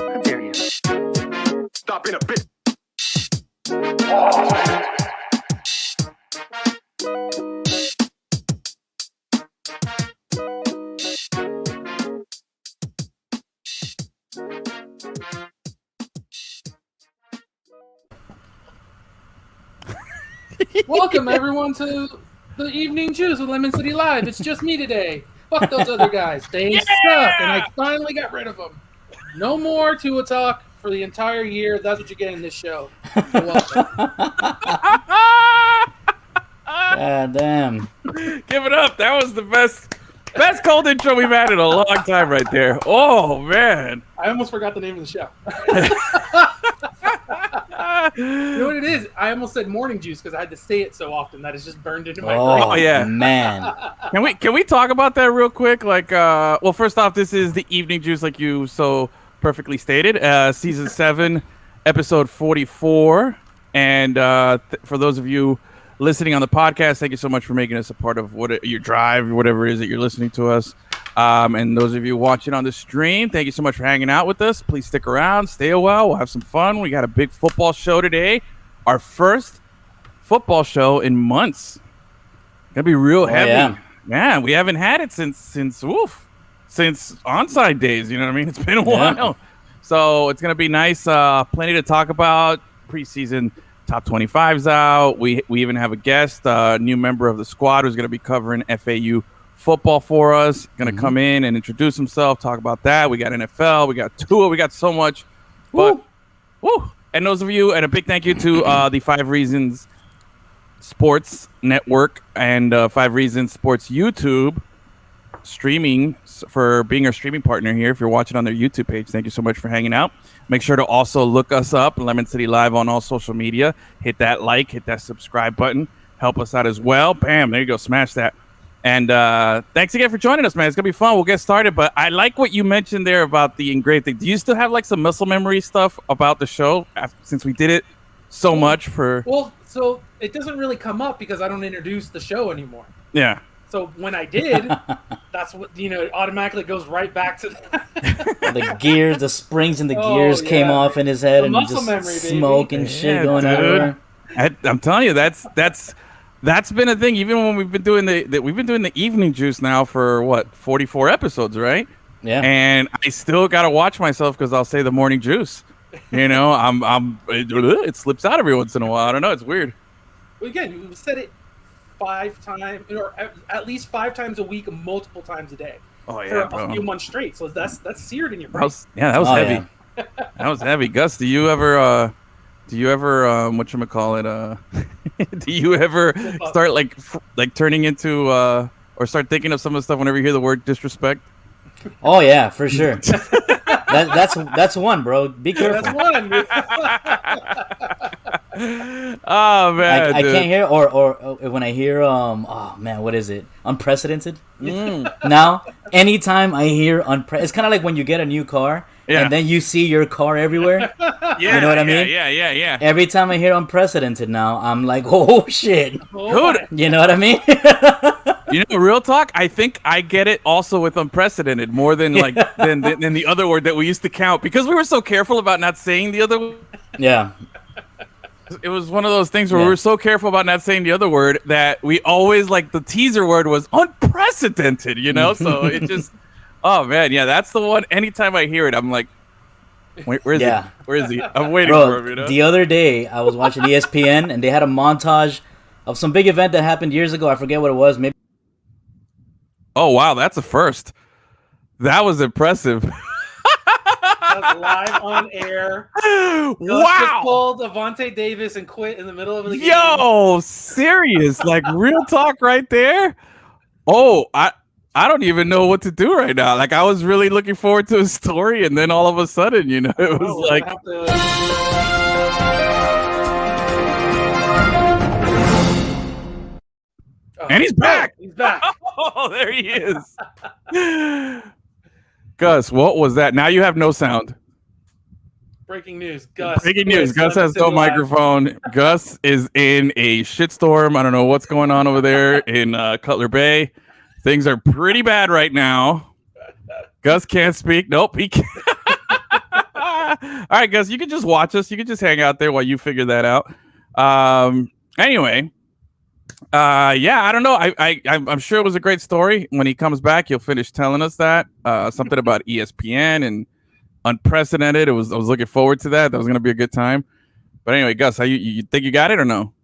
How dare you? Stop being a bitch. Welcome everyone to the Evening Juice with Lemon City Live. It's just me today. Fuck those other guys. They suck, and I finally got rid of them. No more Tua talk for the entire year. That's what you get in this show. You're welcome. God damn. Give it up. That was the best cold intro we've had in a long time right there. Oh, man. I almost forgot the name of the show. You know what it is? I almost said morning juice because I had to say it so often that it's just burned into my brain. Oh, yeah. Man. Can we talk about that real quick? Like, well, first off, this is the Evening Juice, like you so perfectly stated. Season 7, episode 44. And for those of you listening on the podcast, thank you so much for making us a part of your drive, whatever it is that you're listening to us. And those of you watching on the stream, thank you so much for hanging out with us. Please stick around, stay a while. We'll have some fun. We got a big football show today. Our first football show in months. Gonna be real heavy. Yeah, we haven't had it since onside days. You know what I mean? It's been a while. So it's gonna be nice. Plenty to talk about. Preseason top 25's out. We even have a guest, a new member of the squad who's gonna be covering FAU football for us. Gonna come in and introduce himself, talk about that. We got NFL, we got Tua, we got so much. But and those of you, and a big thank you to the 5 Reasons Sports Network and 5 Reasons Sports YouTube streaming for being our streaming partner here. If you're watching on their YouTube page, thank you so much for hanging out. Make sure to also look us up, Lemon City Live, on all social media. Hit that like, hit that subscribe button. Help us out as well. Bam, there you go. Smash that. And thanks again for joining us, man. It's going to be fun. We'll get started. But I like what you mentioned there about the engraved thing. Do you still have like some muscle memory stuff about the show since we did it so much for... Well, so it doesn't really come up because I don't introduce the show anymore. Yeah. So when I did, that's what, it automatically goes right back to the gears, the springs and the gears came off in his head, and just memory, smoke and shit going everywhere. I'm telling you, that's been a thing. Even when we've been doing the Evening Juice now for 44 episodes, right? Yeah. And I still gotta watch myself because I'll say the morning juice. It slips out every once in a while. I don't know. It's weird. Well, again, we said it 5 times, or at least 5 times a week, multiple times a day. Oh yeah, for a few months straight. So that's seared in your brain. That was heavy. Yeah. That was heavy. Gus, do you ever whatchamacallit, do you ever start like turning into or start thinking of some of the stuff whenever you hear the word disrespect? Oh yeah, for sure. That's one, bro. Be careful. That's one. Oh man, I can't hear or when I hear oh man, what is it? Unprecedented. Now, anytime I hear it's kind of like when you get a new car. Yeah. And then you see your car everywhere. Yeah, you know what I mean? Yeah. Every time I hear unprecedented now, I'm like, oh shit. Dude. You know what I mean? Real talk, I think I get it also with unprecedented more than than the other word that we used to count because we were so careful about not saying the other word. Yeah. It was one of those things where we were so careful about not saying the other word that we always the teaser word was unprecedented, So it just oh man, yeah, that's the one. Anytime I hear it, I'm like, wait, where is he? Where is he? I'm waiting for him. The other day, I was watching ESPN, and they had a montage of some big event that happened years ago. I forget what it was. Maybe. Oh wow, that's a first. That was impressive. That's live on air. Wow! Just pulled Avante Davis and quit in the middle of the game. Yo, serious? Real talk right there. Oh, I don't even know what to do right now. I was really looking forward to a story, and then all of a sudden, it was and he's back. He's back. Oh, there he is. Gus, what was that? Now you have no sound. Breaking news, Gus. Breaking news. Gus has no microphone. Gus is in a shitstorm. I don't know what's going on over there in Cutler Bay. Things are pretty bad right now. Gus can't speak. Nope, he can't. right, Gus, you can just watch us. You can just hang out there while you figure that out. Anyway, I don't know. I'm sure it was a great story. When he comes back, he'll finish telling us that. Something about ESPN and unprecedented. I was looking forward to that. That was going to be a good time. But anyway, Gus, how you think you got it or no?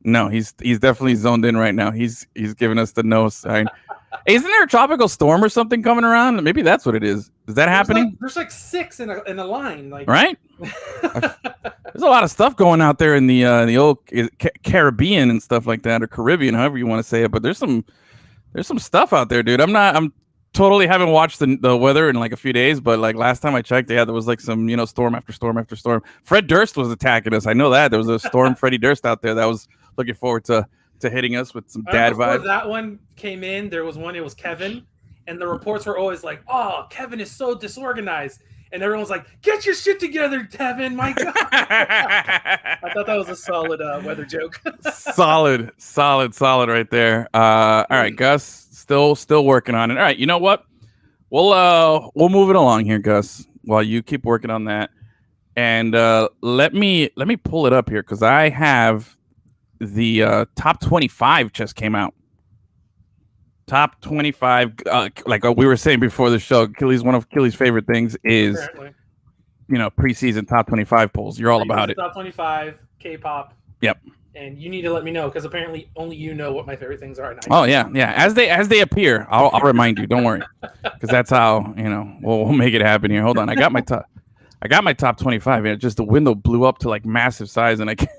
No, he's definitely zoned in right now. He's giving us the no sign. Isn't there a tropical storm or something coming around? Maybe that's what it is. Is that happening? There's like 6 in a line, like right. There's a lot of stuff going out there in the old Caribbean and stuff like that, or Caribbean, however you want to say it. But there's some stuff out there, dude. I'm totally haven't watched the weather in like a few days, but like last time I checked, there was like some storm after storm after storm. Fred Durst was attacking us. I know that there was a storm Freddie Durst out there that was looking forward to hitting us with some dad vibes. That one came in. There was one. It was Kevin, and the reports were always like, "Oh, Kevin is so disorganized," and everyone's like, "Get your shit together, Kevin." My God, I thought that was a solid weather joke. solid right there. All right, Gus, still working on it. All right, you know what? We'll move it along here, Gus, while you keep working on that. And let me pull it up here because I have. The top 25 just came out. Top 25, like we were saying before the show, one of Achilles' favorite things is, preseason top 25 polls. You're all about it. Top 25, K-pop. Yep. And you need to let me know because apparently only you know what my favorite things are. Oh yeah. As they appear, I'll remind you. Don't worry, because that's how we'll make it happen here. Hold on, I got my top 25. And just the window blew up to like massive size, and I can't.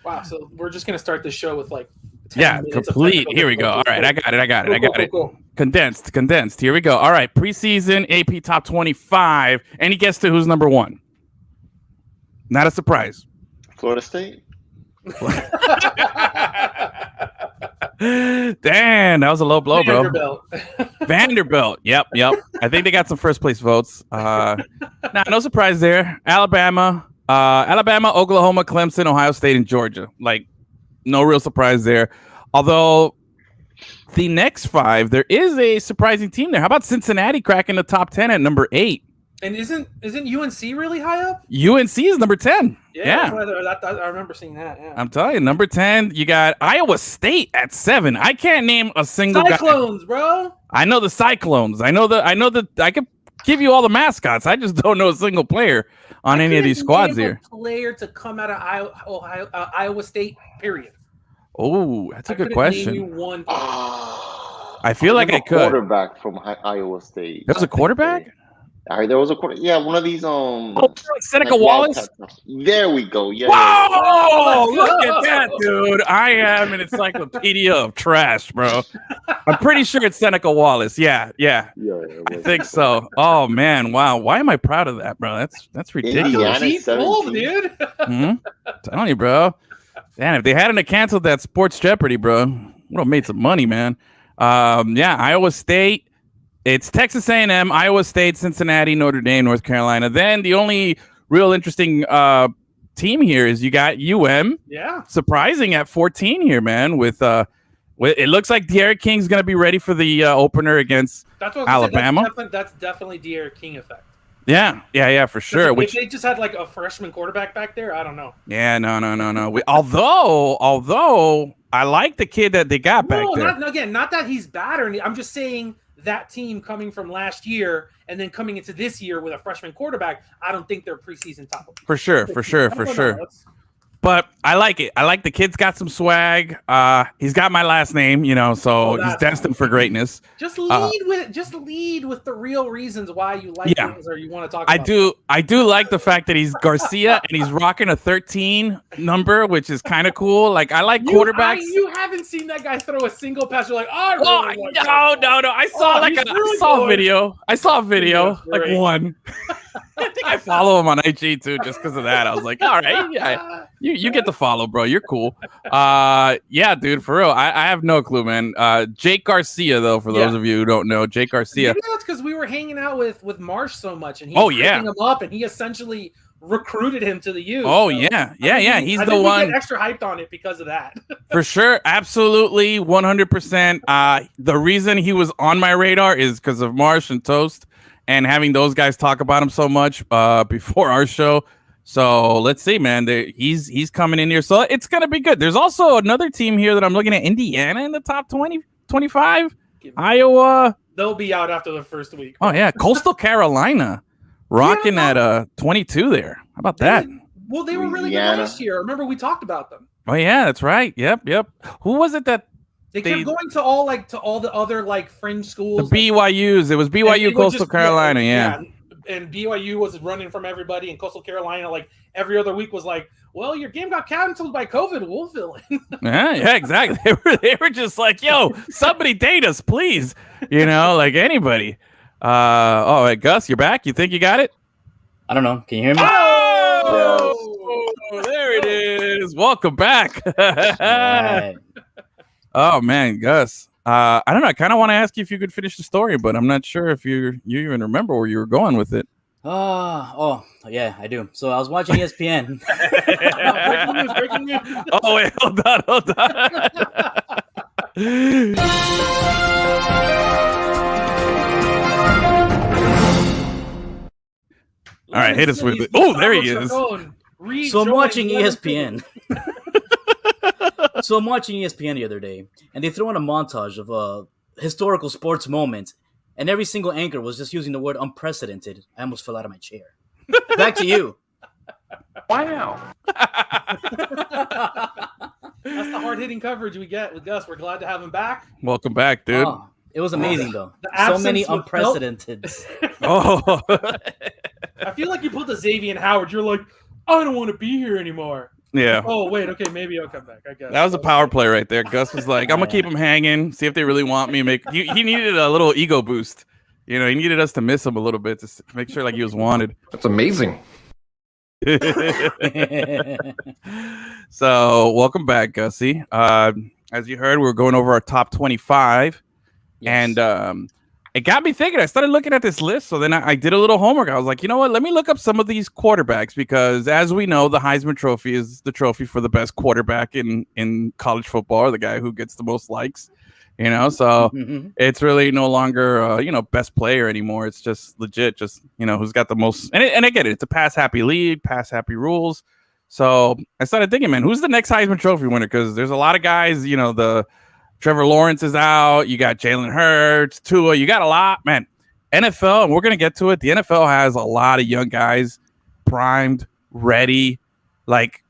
Wow, so we're just gonna start the show with like 10 complete. Here we go. All right, I got it. Cool. Condensed. Here we go. All right, preseason AP top 25. Any guess to who's number 1? Not a surprise. Florida State. Damn, that was a low blow, bro. Vanderbilt. Yep. I think they got some first place votes. No surprise there. Alabama, Oklahoma, Clemson, Ohio State, and Georgia. Like, no real surprise there. Although the next 5, there is a surprising team there. How about Cincinnati cracking the top 10 at number 8? And isn't UNC really high up? UNC is number 10. Yeah. I remember seeing that. Yeah. I'm telling you, number 10. You got Iowa State at 7. I can't name a single Cyclones, bro. I know the Cyclones. I know the. I could give you all the mascots. I just don't know a single player on any of these squads here. Player to come out of Iowa State. Period. Oh, that's a good question. Name you one. I feel like I could. Quarterback from Iowa State. There was a quarterback. All right, there was a quarter. Yeah, one of these. Seneca Wallace. There we go. Yeah. Whoa! Look at that, dude. I am an encyclopedia of trash, bro. I'm pretty sure it's Seneca Wallace. Yeah. I think so. Oh man, wow. Why am I proud of that, bro? That's ridiculous. Keep old, dude. Telling you, bro. Man, if they hadn't canceled that Sports Jeopardy, bro, would have made some money, man. Iowa State. It's Texas A&M, Iowa State, Cincinnati, Notre Dame, North Carolina. Then the only real interesting team here is you got UM. Yeah. Surprising at 14 here, man. With it looks like De'Aaron King's going to be ready for the opener against Alabama. That's definitely De'Aaron King effect. Yeah, for sure. If they just had like a freshman quarterback back there, I don't know. Yeah, no. Although I like the kid that they got back there. Not that he's bad or anything. I'm just saying that team coming from last year and then coming into this year with a freshman quarterback, I don't think they're preseason top. For sure. But I like it. I like the kid's got some swag. He's got my last name, so he's destined for greatness. Just lead with the real reasons why you like things or you want to talk about. I do like the fact that he's Garcia and he's rocking a 13 number, which is kind of cool. Like, I like quarterbacks. You haven't seen that guy throw a single pass. You're like, no. I saw a video. I saw a video, like one. I think I follow him on IG too, just because of that. I was like, all right, yeah, you get the follow, bro. You're cool. Yeah, dude, for real. I have no clue, man. Jake Garcia, though, for those of you who don't know, Jake Garcia. Maybe that's because we were hanging out with Marsh so much, and he was picking him up, and he essentially recruited him to the U. Oh, so, yeah. He's the one. Get extra hyped on it because of that. For sure, absolutely, 100%. The reason he was on my radar is because of Marsh and Toast. and having those guys talk about him so much before our show. So let's see, man. He's coming in here, so it's gonna be good. There's also another team here that I'm looking at. Indiana in the top 20, 25. Iowa. They'll be out after the first week. Oh yeah, Coastal Carolina, rocking at 22 there. How about that? Well, they were really good last year. Remember, we talked about them. Oh yeah, that's right. Yep. Who was it that they kept going to all the other like fringe schools? The BYU's. It was BYU, Coastal Carolina. Yeah. And BYU was running from everybody, and Coastal Carolina, like every other week, was like, "Well, your game got canceled by COVID. We'll fill in." Yeah, exactly. They were just like, "Yo, somebody date us, please." Like anybody. Wait, Gus, you're back. You think you got it? I don't know. Can you hear me? Oh, there it is. Welcome back. Right. Oh man, Gus. I don't know. I kind of want to ask you if you could finish the story, but I'm not sure if you even remember where you were going with it. Oh, yeah, I do. So I was watching ESPN. Breaking news. Oh, wait, hold on. All right, hit us with it. Oh, there he is. So I'm watching ESPN. So I'm watching ESPN the other day, and they throw in a montage of historical sports moments, and every single anchor was just using the word unprecedented. I almost fell out of my chair. Back to you. Wow. That's the hard-hitting coverage we get with Gus. We're glad to have him back. Welcome back, dude. Oh, it was amazing, though. So many unprecedented. Oh. I feel like you pulled the Xavier Howard. You're like, I don't want to be here anymore. Yeah. Oh, wait. Okay, maybe I'll come back. I guess. That was a power play right there. Gus was like, I'm going to keep him hanging, see if they really want me. He needed a little ego boost. He needed us to miss him a little bit to make sure like he was wanted. That's amazing. So, welcome back, Gussie. As you heard, we were going over our top 25. Yes. And it got me thinking. I started looking at this list. So then I did a little homework. I was like, you know what? Let me look up some of these quarterbacks, because as we know, the Heisman Trophy is the trophy for the best quarterback in college football, or the guy who gets the most likes. So it's really no longer, best player anymore. It's just legit, just, who's got the most. And I get it. It's a pass happy league, pass happy rules. So I started thinking, man, who's the next Heisman Trophy winner? Because there's a lot of guys, the Trevor Lawrence is out. You got Jalen Hurts, Tua. You got a lot, man. NFL, and we're going to get to it. The NFL has a lot of young guys in, ready. Like,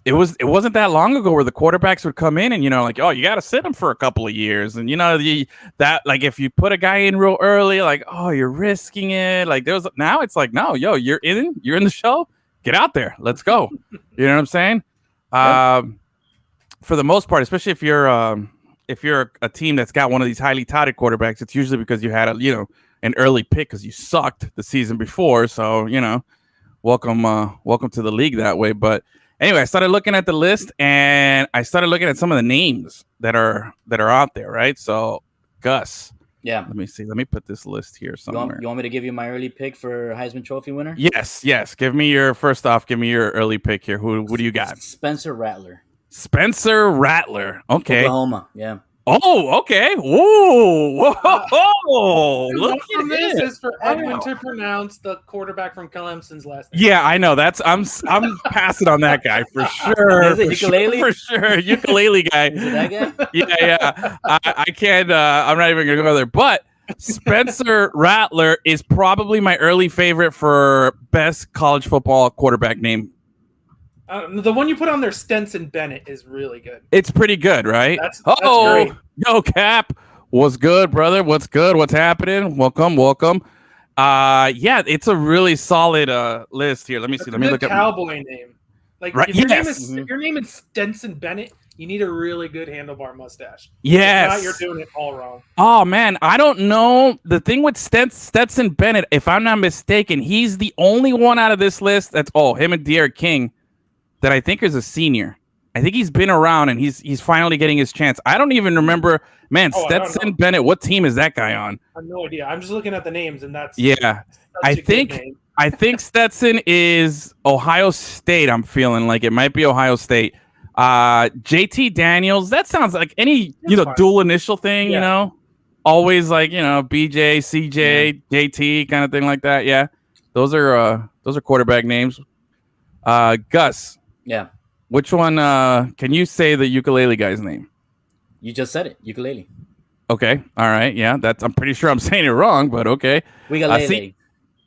it wasn't that long ago where the quarterbacks would come in and, you got to sit them for a couple of years. And, if you put a guy in real early, like, oh, you're risking it. Like, now it's like, no, you're in the show. Get out there. Let's go. You know what I'm saying? Yeah. For the most part, especially if you're a team that's got one of these highly touted quarterbacks, it's usually because you had an early pick because you sucked the season before. So, welcome to the league that way. But anyway, I started looking at the list and I started looking at some of the names that are out there, right? So, Gus. Yeah. Let me see. Let me put this list here somewhere. You want me to give you my early pick for Heisman Trophy winner? Yes. Give me your early pick here. Who do you got? Spencer Rattler. Okay. Oklahoma. Yeah. Oh, okay. Whoa. Look at this is for Edwin to pronounce the quarterback from Clemson's last name. Yeah, I know. I'm passing on that guy for sure. Is it ukulele? For sure. Ukulele guy. Is it that guy? Yeah. I can't. I'm not even gonna go there. But Spencer Rattler is probably my early favorite for best college football quarterback name. The one you put on there, Stetson Bennett, is really good. It's pretty good, right? That's great. Yo, Cap. What's good, brother? What's good? What's happening? Welcome. Yeah, it's a really solid list here. Let me see. Let me look at cowboy name. Like, right, if your name is Stetson Bennett, you need a really good handlebar mustache. Yes. If not, you're doing it all wrong. Oh, man. I don't know. The thing with Stetson Bennett, if I'm not mistaken, he's the only one out of this list that's him and De'Aaron King that I think is a senior. I think he's been around and he's finally getting his chance. I don't even remember, man. Stetson Bennett. What team is that guy on? I have no idea. I'm just looking at the names, and that's I think Stetson is Ohio State. I'm feeling like it might be Ohio State. JT Daniels. That sounds like any dual initial thing. always like, BJ, CJ, JT kind of thing like that. Yeah. Those are quarterback names. Gus. Yeah. Which one can you say the ukulele guy's name? You just said it. Ukulele. Okay. All right. Yeah. I'm pretty sure I'm saying it wrong, but okay. We got lele.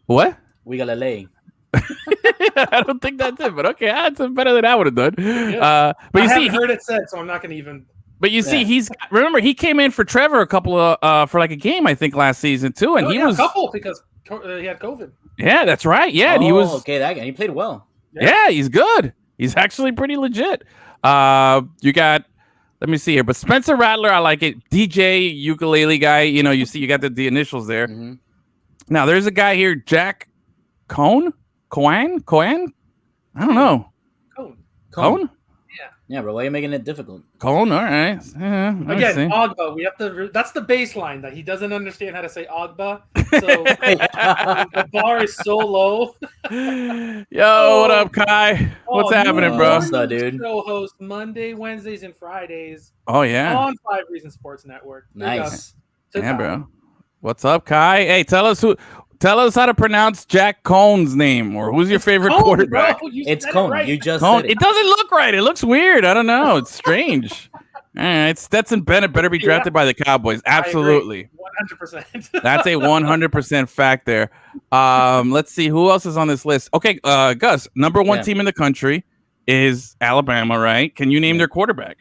What? We got lele. I don't think that's it, but okay, that's better than I would have done. Yeah. But I haven't heard it said, so I'm not going to even. But you see, remember he came in for Trevor a couple of for like a game, I think, last season too, and he was a couple because he had COVID. Yeah, that's right. Yeah, and he was okay. That guy, he played well. Yeah, he's good. He's actually pretty legit. You got. Let me see here, but Spencer Rattler, I like it. DJ ukulele guy, you see, you got the initials there. Mm-hmm. Now there's a guy here, Jack Cohn. I don't know. Cohn? Yeah, bro. Why are you making it difficult? Cohn, all right. Again, Ogba. We have to. That's the baseline that he doesn't understand how to say Ogba. So the bar is so low. Yo, what up, Kai? What's happening, bro? What's up, dude? Show host Monday, Wednesdays, and Fridays. Oh yeah. On 5 Reasons Sports Network. Nice. Yeah, bro. What's up, Kai? Hey, tell us how to pronounce Jack Cohn's name, or who's your favorite quarterback? It's Cohn. Right. You just Cohn. said it. It doesn't look right. It looks weird. I don't know. It's strange. All right, Stetson Bennett better be drafted by the Cowboys. Absolutely. 100%. That's a 100% fact there. Let's see who else is on this list. Okay, Gus, number one team in the country is Alabama, right? Can you name their quarterback?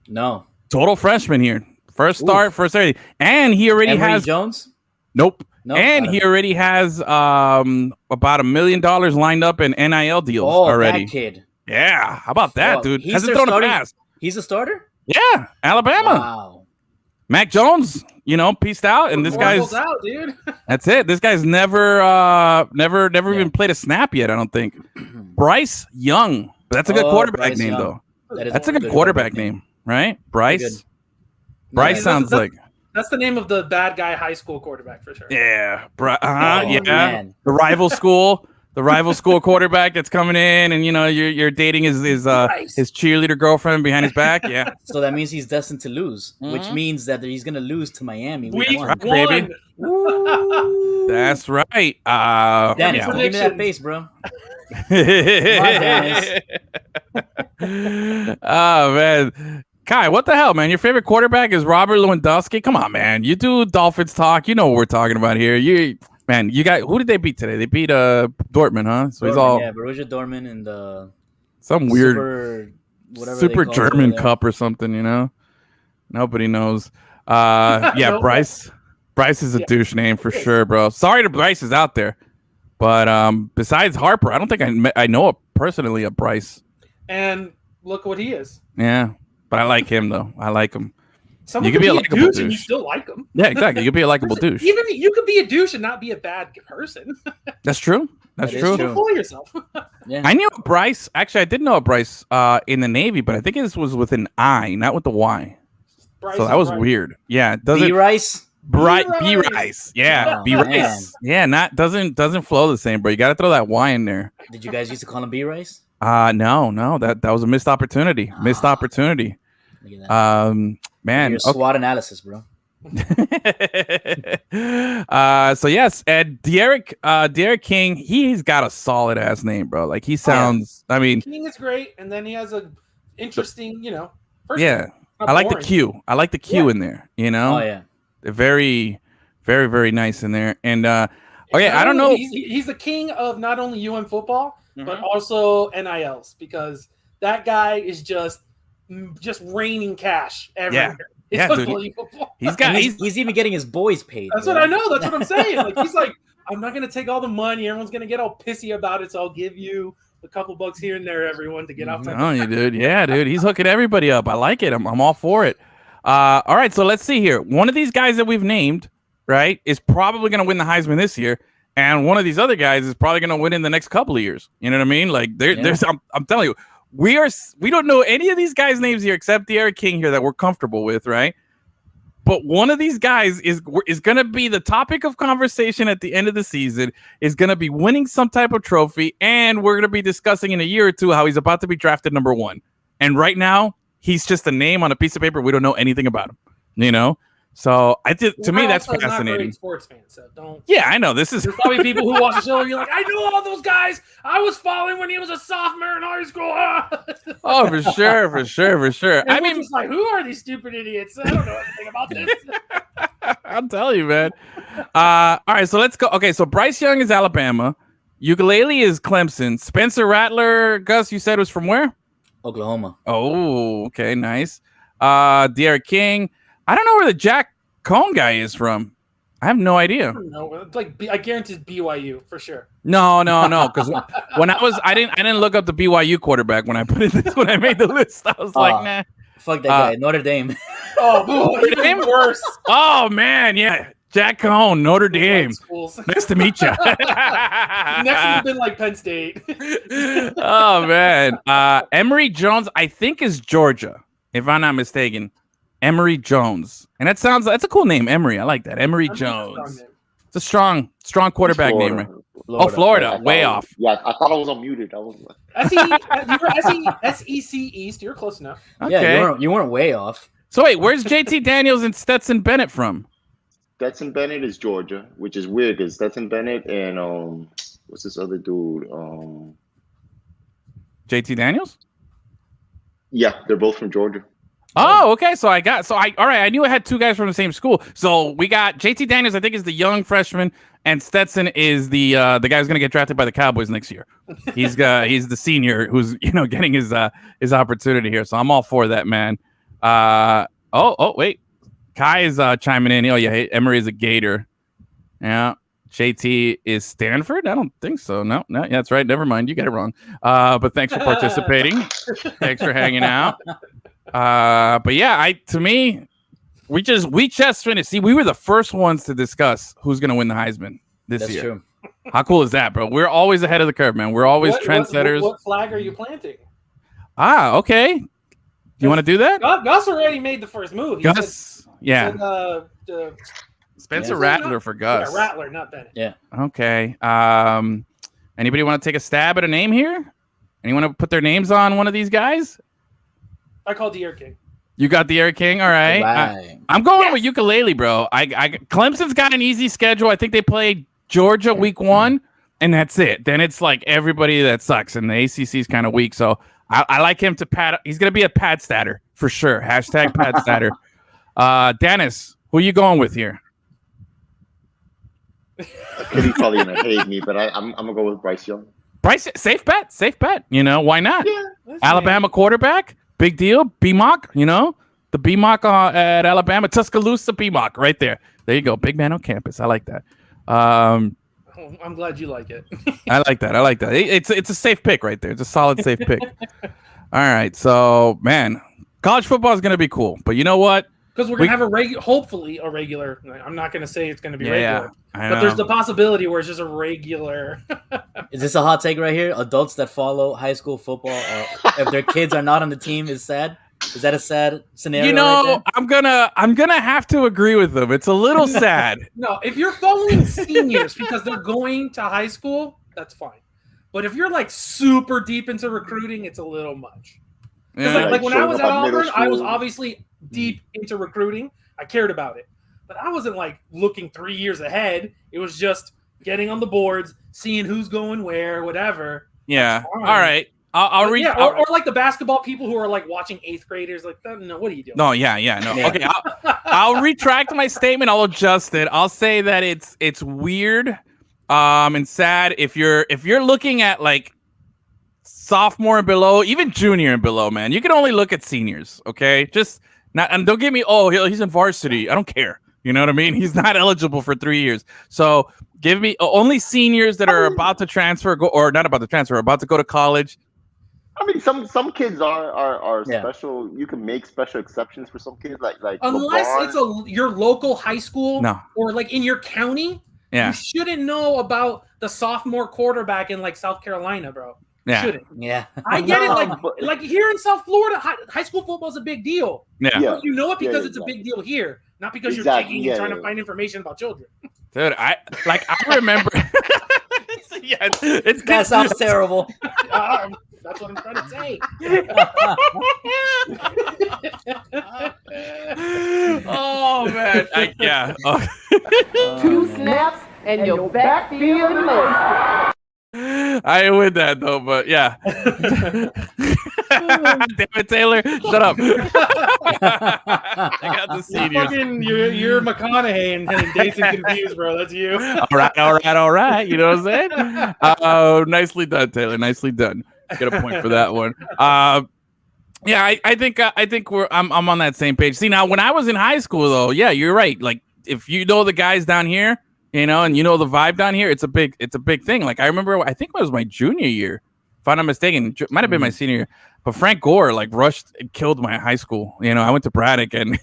No. Total freshman here. First start, first everything. And he already has Jones? Nope. No, and he already has about $1 million lined up in NIL deals already. That kid. Yeah. How about that, dude? Hasn't thrown a pass. He's a starter? Yeah. Alabama. Wow. Mac Jones, peaced out, and this guy's out, dude. That's it. This guy's never even played a snap yet, I don't think. Bryce Young. That's a good quarterback Bryce name, Young. though. That's a good quarterback name, right? Bryce. Bryce sounds like. That's the name of the bad guy high school quarterback for sure. Yeah. Yeah. Man. The rival school quarterback that's coming in, and you're dating his cheerleader girlfriend behind his back. Yeah. So that means he's destined to lose, which means that he's gonna lose to Miami. Week one. Baby. That's right. Dennis, give me that face, bro. Oh man. Kai, what the hell, man? Your favorite quarterback is Robert Lewandowski? Come on, man. You do Dolphins talk. You know what we're talking about here. You got who did they beat today? They beat Dortmund, huh? So he's all Borussia Dortmund and some weird super German cup or something, Nobody knows. Yeah, Bryce. Bryce is a douche name for sure, bro. Sorry to Bryce is out there. But besides Harper, I don't think I know personally a Bryce. And look what he is. Yeah. But I like him, though. I like him. Someone you could be a likable douche, and you still like him. Yeah, exactly. You could be a likable douche. Even you could be a douche and not be a bad person. That's true. That's true. Don't fool yourself. Yeah. I knew Bryce. Actually, I did know Bryce in the Navy, but I think this was with an I, not with the Y. Bryce so that was weird. Yeah. B Rice. B Rice. Yeah. B Rice. Yeah. Doesn't flow the same, bro. You got to throw that Y in there. Did you guys used to call him B Rice? No, that was a missed opportunity. Missed opportunity. Man, your SWOT analysis, bro. So yes, and Derek King, he's got a solid ass name, bro. Like he sounds. I mean, King is great, and then he has a interesting, I like the Q. I like the Q in there. Oh yeah, very, very, very nice in there. And I don't know. He's the king of not only UM football, but also NILs, because that guy is just raining cash everywhere. Yeah. It's unbelievable. He's even getting his boys paid. That's what I know. That's what I'm saying. Like he's like, I'm not gonna take all the money. Everyone's gonna get all pissy about it, so I'll give you a couple bucks here and there, everyone, to get off. Oh, you dude. Yeah, dude. He's hooking everybody up. I like it. I'm all for it. All right, so let's see here. One of these guys that we've named, right, is probably gonna win the Heisman this year. And one of these other guys is probably going to win in the next couple of years. You know what I mean? Like there's, I'm telling you, we don't know any of these guys' names here except Derek King here that we're comfortable with, right? But one of these guys is going to be the topic of conversation at the end of the season. Is going to be winning some type of trophy, and we're going to be discussing in a year or two how he's about to be drafted number 1. And right now, he's just a name on a piece of paper. We don't know anything about him. So to me, that's also fascinating. Not very sports fan, so don't. Yeah, I know this is. There's probably people who watch the show and you're like, I know all those guys. I was following when he was a sophomore in high school. Oh, for sure. And I mean, just like, who are these stupid idiots? I don't know anything about this. I'll tell you, man. All right, so let's go. Okay, so Bryce Young is Alabama. Ukulele is Clemson. Spencer Rattler, Gus, you said was from where? Oklahoma. Oh, okay, nice. Derek King. I don't know where the Jack Cohn guy is from. I have no idea. No, I guarantee it's BYU for sure. No, because when I didn't look up the BYU quarterback when I made the list. I was like, nah. Fuck that guy. Notre Dame. Notre Dame worse. Oh man, yeah. Jack Cohn, Notre Dame. Nice to meet you. Next has been like Penn State. Oh man. Emory Jones, I think is Georgia, if I'm not mistaken. Emory Jones. And that's a cool name, Emory. I like that. Emory Jones. It's a strong quarterback name, right? Florida. Yeah, way off. Yeah, I thought I was unmuted. I was SEC East. You're close enough. Okay. Yeah, you weren't way off. So wait, where's JT Daniels and Stetson Bennett from? Stetson Bennett is Georgia, which is weird because Stetson Bennett and what's this other dude? JT Daniels? Yeah, they're both from Georgia. Oh, okay. All right. I knew I had two guys from the same school. So we got JT Daniels, I think, is the young freshman, and Stetson is the guy who's going to get drafted by the Cowboys next year. He's the senior who's getting his opportunity here. So I'm all for that, man. Wait, Kai is chiming in. Oh yeah, Emory is a Gator. Yeah. JT is Stanford? I don't think so. No, yeah, that's right. Never mind. You got it wrong. But thanks for participating. Thanks for hanging out. But yeah, we just finished. See, we were the first ones to discuss who's going to win the Heisman this year. True. How cool is that, bro? We're always ahead of the curve, man. We're always trendsetters. What flag are you planting? Okay. Do you want to do that? Gus already made the first move. Spencer Rattler for Gus. Yeah, Rattler, not Bennett. Yeah. Okay. Anybody want to take a stab at a name here? Anyone want to put their names on one of these guys? I called the Air King. You got the Air King? All right. I'm going with ukulele, bro. Clemson's got an easy schedule. I think they play Georgia week 1, and that's it. Then it's like everybody that sucks, and the ACC is kind of weak. So I like him to pad. He's going to be a pad statter for sure. Hashtag pad statter. Dennis, who are you going with here? He's probably going to hate me, but I'm going to go with Bryce Young. Bryce, safe bet. Why not? Yeah, Alabama quarterback. Big deal. BMOC, the BMOC at Alabama, Tuscaloosa BMOC right there. There you go. Big man on campus. I like that. I'm glad you like it. I like that. It's a safe pick right there. It's a solid safe pick. All right. So, man, college football is going to be cool. But you know what? Because we're going to have hopefully a regular. I'm not going to say it's going to be regular. But there's the possibility where it's just a regular. Is this a hot take right here? Adults that follow high school football, if their kids are not on the team, is sad? Is that a sad scenario? Right there? I'm gonna have to agree with them. It's a little sad. No, if you're following seniors because they're going to high school, that's fine. But if you're like super deep into recruiting, it's a little much. Yeah. Like when I was at Auburn, I was obviously deep into recruiting. I cared about it. But I wasn't like looking 3 years ahead. It was just getting on the boards, seeing who's going where, whatever. Yeah. All right. I'll read. Yeah, or like the basketball people who are like watching 8th graders. Like, no, what are you doing? No, no. Okay, I'll retract my statement. I'll adjust it. I'll say that it's weird, and sad if you're looking at like sophomore and below, even junior and below. Man, you can only look at seniors. Okay, just not. And don't give me. Oh, he's in varsity. I don't care. You know what I mean? He's not eligible for 3 years. So give me only seniors that are about to transfer, about to go to college. I mean, some kids are special. You can make special exceptions for some kids, like unless LeBron. It's your local high school, no, or like in your county. Yeah, you shouldn't know about the sophomore quarterback in like South Carolina, bro. Yeah, shouldn't. Yeah, I get it. Like here in South Florida, high school football is a big deal. Yeah, but you know it because it's a big deal here, not because you're taking and trying to find information about children. Dude, I remember. That sounds terrible. That's what I'm trying to say. Oh man, yeah. Two snaps and your backfield low. I ain't with that though, but yeah. Damn it, Taylor, shut up. I got the seniors. You're McConaughey and Dazed and Confused, bro. That's you. All right. You know what I'm saying? Nicely done, Taylor. Nicely done. Get a point for that one. Yeah, I think I'm on that same page. See, now when I was in high school, though, yeah, you're right. Like if you know the guys down here, you know, and you know the vibe down here, it's a big thing. Like I remember, I think it was my junior year, if I'm not mistaken. It might have been my senior year. But Frank Gore like rushed and killed my high school. You know, I went to Braddock and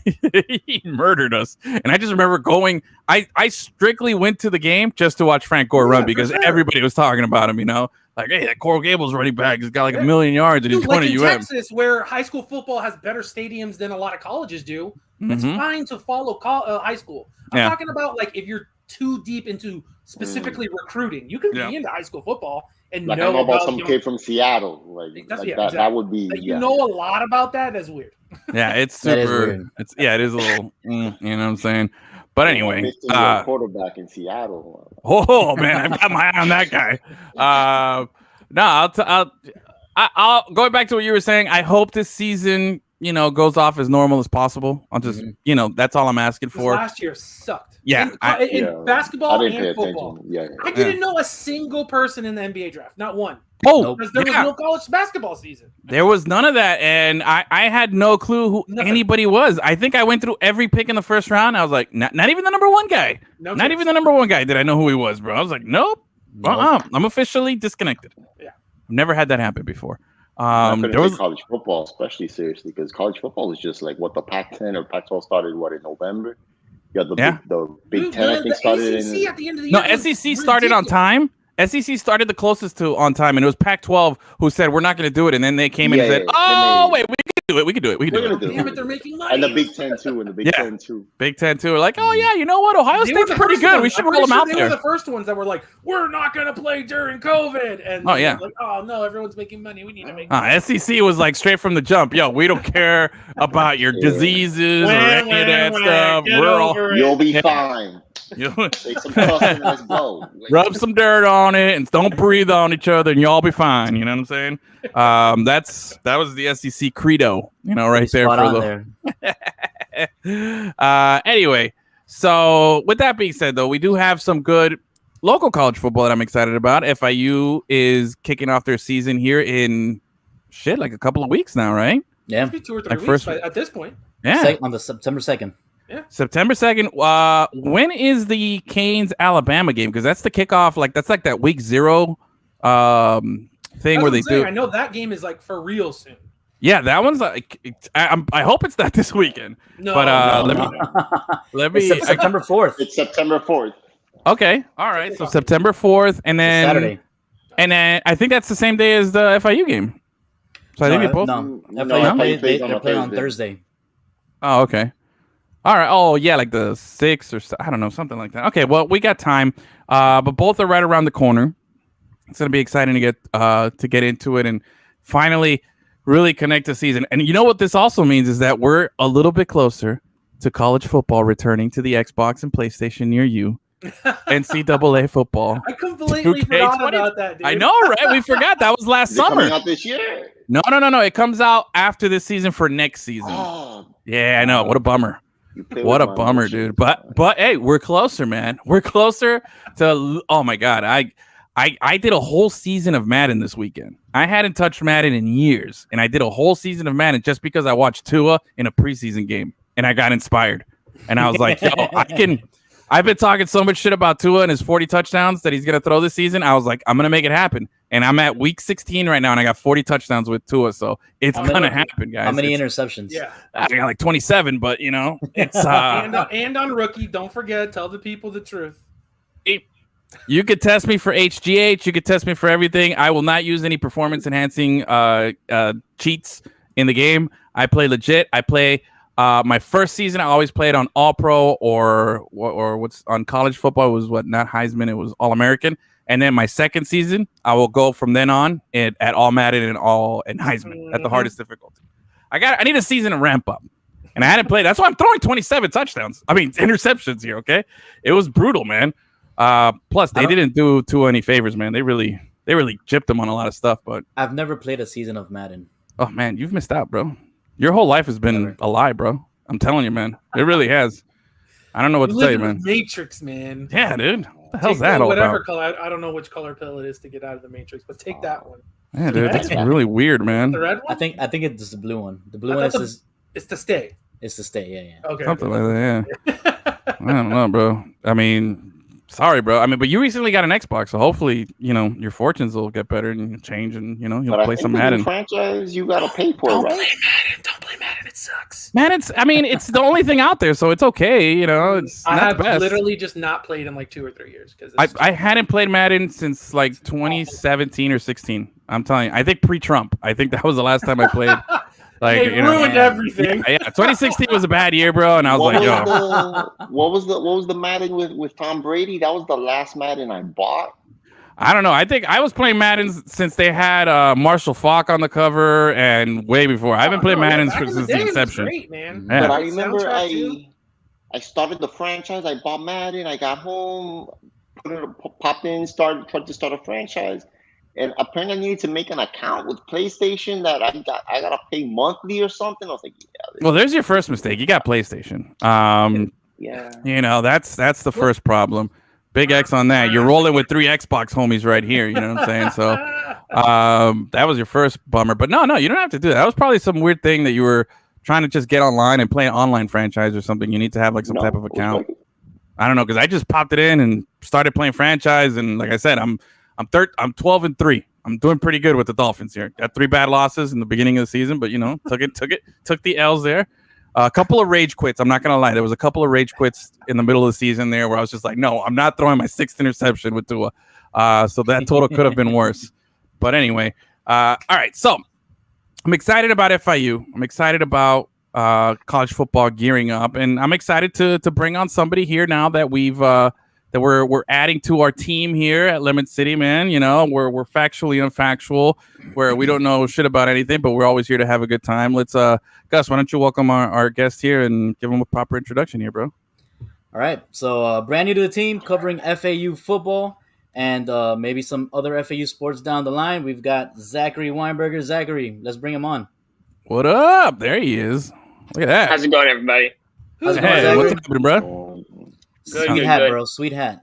he murdered us. And I just remember going. I strictly went to the game just to watch Frank Gore run because everybody was talking about him. You know, like, hey, that Coral Gables running back has got like 1 million yards and he's going to UM. Texas, where high school football has better stadiums than a lot of colleges do, it's fine to follow high school. I'm talking about like if you're too deep into specifically recruiting, you can be into high school football and like know I know about some you know, kid from Seattle. Like that would be. Like, you know a lot about that. That's weird. Yeah, it's super. It is a little. You know what I'm saying. But anyway, quarterback in Seattle. Oh man, I've got my eye on that guy. No, I'll going back to what you were saying. I hope this season, you know, goes off as normal as possible. I'll just, you know, that's all I'm asking for. Last year sucked. Yeah, in basketball and football. Yeah, I didn't know a single person in the NBA draft, not one. Oh, because there was no college basketball season. There was none of that, and I had no clue who anybody was. I think I went through every pick in the first round. I was like, not even the number one guy. Not even the number one guy did I know who he was, bro. I was like, nope. I'm officially disconnected. Yeah, I've never had that happen before. There was college football, especially seriously, because college football is just like what the Pac-10 or Pac-12 started in November. You got the Big Ten, I think, started in. At the end of the year SEC started on time. SEC started the closest to on time, and it was Pac-12 who said we're not going to do it, and then they came in and said, wait, we can do it. We can do it. Damn it, they're making money. And the Big Ten too. Big Ten too. Like, oh yeah, you know what? Ohio State's pretty good. We should roll them out there. They were the first ones that were like, we're not going to play during COVID, and like, oh no, everyone's making money. We need to make money. SEC was like straight from the jump. Yo, we don't care about your diseases or any of that stuff. You'll be fine. Take some custom and let's go. Rub some dirt on it and don't breathe on each other, and y'all be fine. You know what I'm saying? That was the SEC credo. You know, right there for the. Anyway, so with that being said, though, we do have some good local college football that I'm excited about. FIU is kicking off their season here in like a couple of weeks now, right? Yeah, 2 or 3 weeks at this point. Yeah, on the September 2nd. Yeah. September 2nd. When is the Canes Alabama game? Because that's the kickoff. Like that's like that week 0 thing where they do. I know that game is like for real soon. Yeah, that one's like. I hope it's not this weekend. No, but let me. It's September 4th. It's September 4th. Okay, all right. So September 4th, and then Saturday, and then I think that's the same day as the FIU game. So I think they both. They're playing on Thursday. Oh, okay. All right. Oh, yeah, like the 6th or I don't know, something like that. Okay, well, we got time, but both are right around the corner. It's going to be exciting to get into it and finally really connect the season. And you know what this also means is that we're a little bit closer to college football returning to the Xbox and PlayStation near you. NCAA football. I completely forgot about that, dude. I know, right? We forgot. That was last summer. Coming out this year? No. It comes out after this season for next season. Oh. Yeah, I know. What a bummer. What a bummer, dude. But hey, we're closer, man. We're closer to. Oh my God, I did a whole season of Madden this weekend. I hadn't touched Madden in years, and I did a whole season of Madden just because I watched Tua in a preseason game, and I got inspired. And I was like, yo, I've been talking so much shit about Tua and his 40 touchdowns that he's gonna throw this season. I was like, I'm gonna make it happen. And I'm at week 16 right now, and I got 40 touchdowns with Tua, so it's gonna happen, guys. How many interceptions? Yeah, I got like 27, but you know, it's and on rookie. Don't forget, tell the people the truth. You could test me for HGH. You could test me for everything. I will not use any performance enhancing cheats in the game. I play legit. I play my first season. I always played on All Pro or what's on college football was not Heisman. It was All American. And then my second season, I will go from then on at all Madden and Heisman at the hardest difficulty. I need a season to ramp up. And I hadn't played. That's why I'm throwing 27 touchdowns. I mean, interceptions here, okay? It was brutal, man. Plus, they didn't do too any favors, man. They really gypped them on a lot of stuff. But I've never played a season of Madden. Oh, man, you've missed out, bro. Your whole life has been a lie, bro. I'm telling you, man. It really has. I don't know what to tell you, man. Matrix, man. Yeah, dude. What the hell's that all whatever about? Color. I don't know which color pill it is to get out of the Matrix, but take that one. Yeah, dude. That's really weird, man. The red one? I think it's the blue one. The blue one is it's to stay. It's to stay. Yeah. Okay. Something like that. Yeah. I don't know, bro. I mean, sorry, bro. I mean, but you recently got an Xbox, so hopefully, your fortunes will get better and change, and you'll play some Madden. Franchise, you gotta pay for it, right? Don't play Madden. It sucks. Madden, it's the only thing out there, so it's okay. It's I not have the best. literally just not played in like 2 or 3 years because I hadn't played Madden since like 2017 or 16. I'm telling you, I think pre-Trump. I think that was the last time I played. Like, it ruined everything. Yeah, 2016 was a bad year, bro, and I was what was the Madden with Tom Brady? That was the last Madden I bought. I don't know. I think I was playing Madden since they had Marshall Faulk on the cover and way before. I've been playing Madden since the inception. Great, man. Yeah. But I remember I started the franchise. I bought Madden. I got home, popped in, tried to start a franchise. And apparently I needed to make an account with PlayStation that I gotta pay monthly or something. I was like, yeah. Well, there's your first mistake. You got PlayStation. Yeah. That's the first problem. Big X on that. You're rolling with 3 Xbox homies right here. You know what I'm saying? So that was your first bummer. But no, you don't have to do that. That was probably some weird thing that you were trying to just get online and play an online franchise or something. You need to have like some type of account. I don't know, because I just popped it in and started playing franchise. And like I said, I'm 12-3. I'm doing pretty good with the Dolphins here. Got 3 bad losses in the beginning of the season, but took the L's there. A couple of rage quits. I'm not gonna lie. There was a couple of rage quits in the middle of the season there where I was just like, no, I'm not throwing my 6th interception with Tua. So that total could have been worse. But anyway, all right. So I'm excited about FIU. I'm excited about college football gearing up, and I'm excited to bring on somebody here now that we're adding to our team here at Lemon City, man. We're factually unfactual, where we don't know shit about anything, but we're always here to have a good time. Let's, Gus, why don't you welcome our guest here and give him a proper introduction here, bro? All right. So brand new to the team, covering FAU football and maybe some other FAU sports down the line. We've got Zachary Weinberger. Zachary, let's bring him on. What up? There he is. Look at that. How's it going, everybody? How's it going, Zachary? What's happening, bro? Sweet hat, bro. Sweet hat.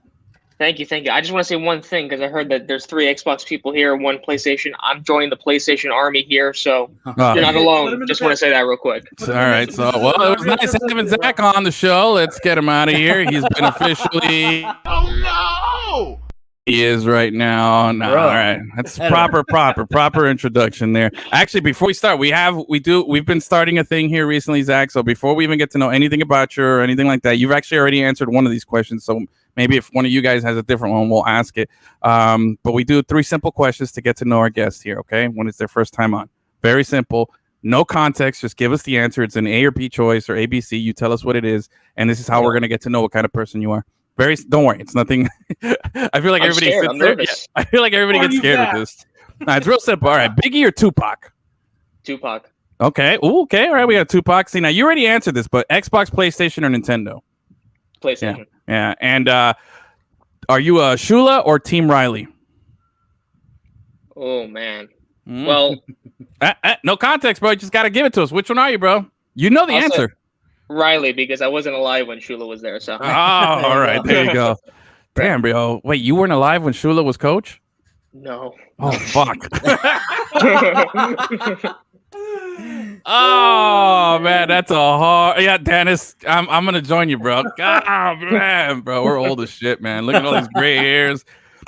Thank you. I just want to say one thing, because I heard that there's 3 Xbox people here, 1 PlayStation. I'm joining the PlayStation army here, so you're not alone. Just want to say that real quick. All right. So, it was nice having Zach on the show. Let's get him out of here. He's been officially... Oh, no! He is right now. No, all right. That's proper introduction there. Actually, before we start, we've been starting a thing here recently, Zach. So before we even get to know anything about you or anything like that, you've actually already answered one of these questions. So maybe if one of you guys has a different one, we'll ask it. But we do 3 simple questions to get to know our guest here, okay? When it's their first time on. Very simple. No context. Just give us the answer. It's an A or B choice or ABC. You tell us what it is. And this is how we're going to get to know what kind of person you are. Don't worry. It's nothing. I feel like everybody sits there. Yeah, I feel like everybody gets scared with this. Nah, it's real simple. All right. Biggie or Tupac? Tupac. Okay. Ooh, okay. All right. We got Tupac. See, now you already answered this, but Xbox, PlayStation, or Nintendo? PlayStation. Yeah. And are you a Shula or Team Riley? Oh, man. Well, no context, bro. You just got to give it to us. Which one are you, bro? You know the answer. Riley, because I wasn't alive when Shula was there. So. Oh, all right. There you go. Damn, bro. Wait, you weren't alive when Shula was coach? No. Oh, fuck. Oh, man, that's a hard... Yeah, Dennis, I'm going to join you, bro. God, man, bro. We're old as shit, man. Look at all these gray hairs.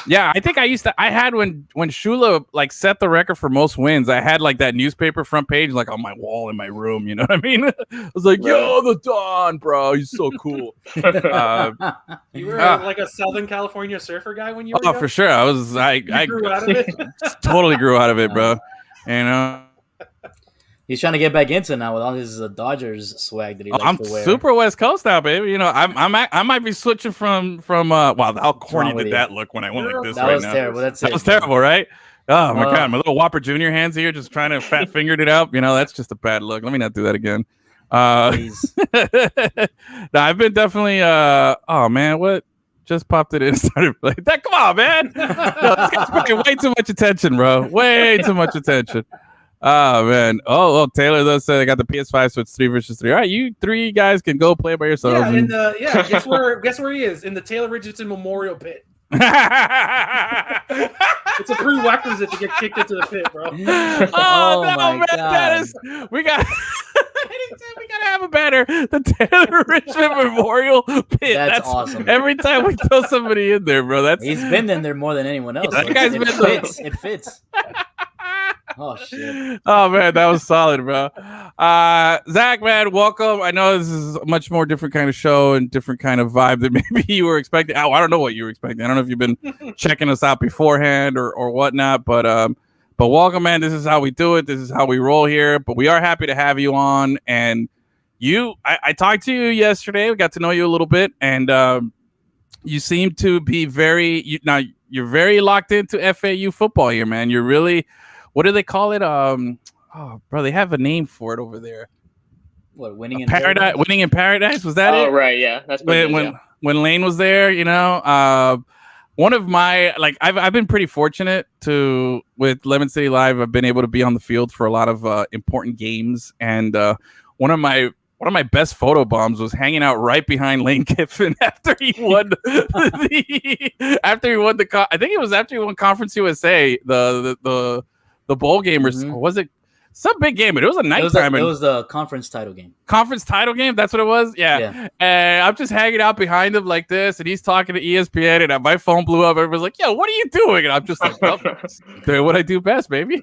Yeah, I think I had when Shula like set the record for most wins, I had like that newspaper front page like on my wall in my room, you know what I mean? I was like, yo, the Don, bro, he's so cool. You were like a Southern California surfer guy when you were young? For sure. I grew out of it? Totally grew out of it, bro. You know? He's trying to get back into it now with all his Dodgers swag that he likes to wear. I'm super West Coast now, baby. You know, I might be switching from wow, how corny did that look when I went like this that right was now? Terrible. That was terrible, right? Oh my God, my little Whopper Jr. hands here just trying to fat fingered it up. You know, that's just a bad look. Let me not do that again. No, I've been definitely oh man, what just popped it in and started playing that? Come on, man. No, this guy's paying way too much attention, bro. Way too much attention. Oh man. Oh, Taylor does say they got the PS5, so it's 3 versus 3. All right, you 3 guys can go play by yourselves. Yeah, guess where he is? In the Taylor Richardson Memorial Pit. It's a prerequisite to get kicked into the pit, bro. Oh no, man, that is we got to have a banner. The Taylor Richmond Memorial Pit. That's awesome. Every time we throw somebody in there, bro. He's been in there more than anyone else. That guy's been fits. It fits. Oh shit! Oh man, that was solid, bro. Zach, man, welcome. I know this is a much more different kind of show and different kind of vibe than maybe you were expecting. Oh, I don't know what you were expecting. I don't know if you've been checking us out beforehand or whatnot, but welcome, man. This is how we do it. This is how we roll here. But we are happy to have you on. And I talked to you yesterday. We got to know you a little bit, and you seem to be you're very locked into FAU football here, man. You're really. What do they call it? Oh, bro, they have a name for it over there. What, winning in paradise? Winning in paradise? Was that it? Oh, right, yeah. That's when Lane was there. You know, one of my I've been pretty fortunate with Lemon City Live. I've been able to be on the field for a lot of important games, and one of my best photo bombs was hanging out right behind Lane Kiffin after he won I think it was after he won Conference USA, the bowl game, or was it some big game? But it was a nighttime. It was the conference title game. Conference title game. That's what it was. Yeah. And I'm just hanging out behind him like this, and he's talking to ESPN, and my phone blew up. Everyone's like, "Yo, what are you doing?" And I'm just like, "Doing what I do best, baby."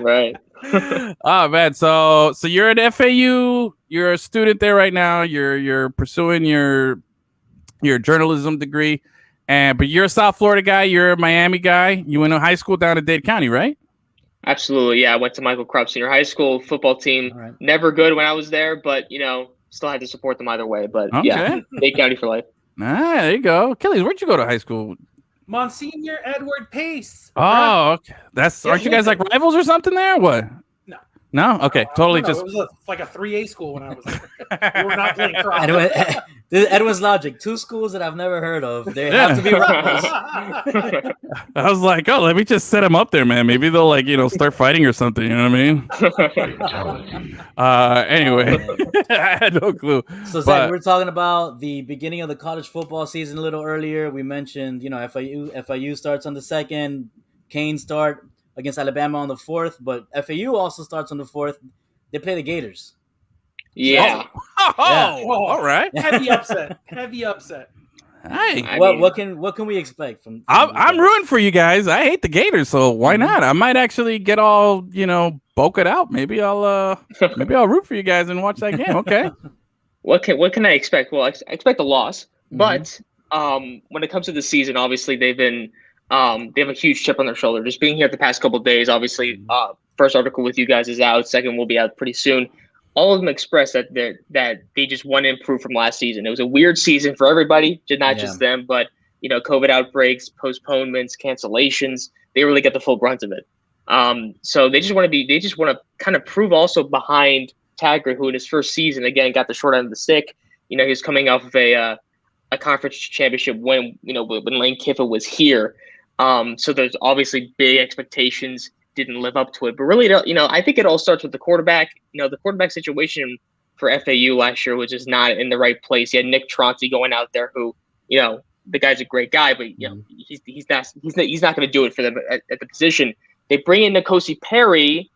Right. Oh man. So you're at FAU. You're a student there right now. You're pursuing your journalism degree, but you're a South Florida guy. You're a Miami guy. You went to high school down in Dade County, right? Absolutely, yeah. I went to Michael Krupp Senior High School football team. Right. Never good when I was there, but still had to support them either way. But yeah, Dade County for life. There you go. Kelly, where'd you go to high school? Monsignor Edward Pace. Oh, okay. Aren't you guys like rivals or something there? Or what? No? Okay, totally. No, just it was like a 3A school when I was there. We were not playing cross. Edwin's logic. 2 schools that I've never heard of. They have to be rivals. I was like, let me just set them up there, man. Maybe they'll start fighting or something. You know what I mean? Anyway, I had no clue. So Zach, we were talking about the beginning of the college football season a little earlier. We mentioned, FIU starts on the 2nd, Canes start against Alabama on the 4th, but FAU also starts on the 4th. They play the Gators. Yeah. All right. Heavy upset. Hey, what can we expect from I'm rooting for you guys. I hate the Gators, so why not? I might actually get all bulk it out. Maybe I'll root for you guys and watch that game. Okay. What can I expect? Well, I expect a loss, but when it comes to the season, obviously they have a huge chip on their shoulder. Just being here the past couple of days, obviously, first article with you guys is out. Second will be out pretty soon. All of them expressed that they just want to improve from last season. It was a weird season for everybody, not just them, but COVID outbreaks, postponements, cancellations. They really get the full brunt of it. So they just want to kind of prove also behind Taggart, who in his first season again got the short end of the stick. He was coming off of a conference championship when Lane Kiffin was here. So there's obviously big expectations, didn't live up to it. But really, I think it all starts with the quarterback. The quarterback situation for FAU last year was just not in the right place. You had Nick Tronti going out there who, the guy's a great guy, but, he's not going to do it for them at the position. They bring in N'Kosi Perry,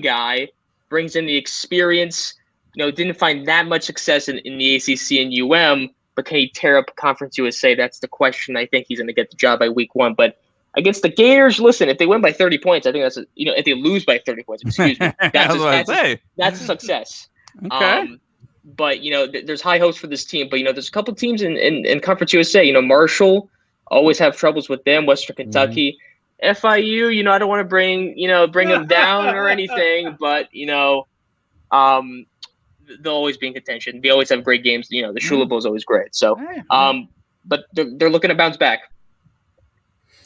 guy, brings in the experience, didn't find that much success in the ACC and but can he tear up Conference USA? That's the question. I think he's going to get the job by week 1. But against the Gators, listen, if they win by 30 points, I think that's if they lose by 30 points, excuse me, that's a success. Okay. But there's high hopes for this team. But there's a couple teams in Conference USA. Marshall always have troubles with them. Western Kentucky, FIU, I don't want to bring them down or anything, but they'll always be in contention. They always have great games. The Shula Bowl is always great. So, but they're looking to bounce back.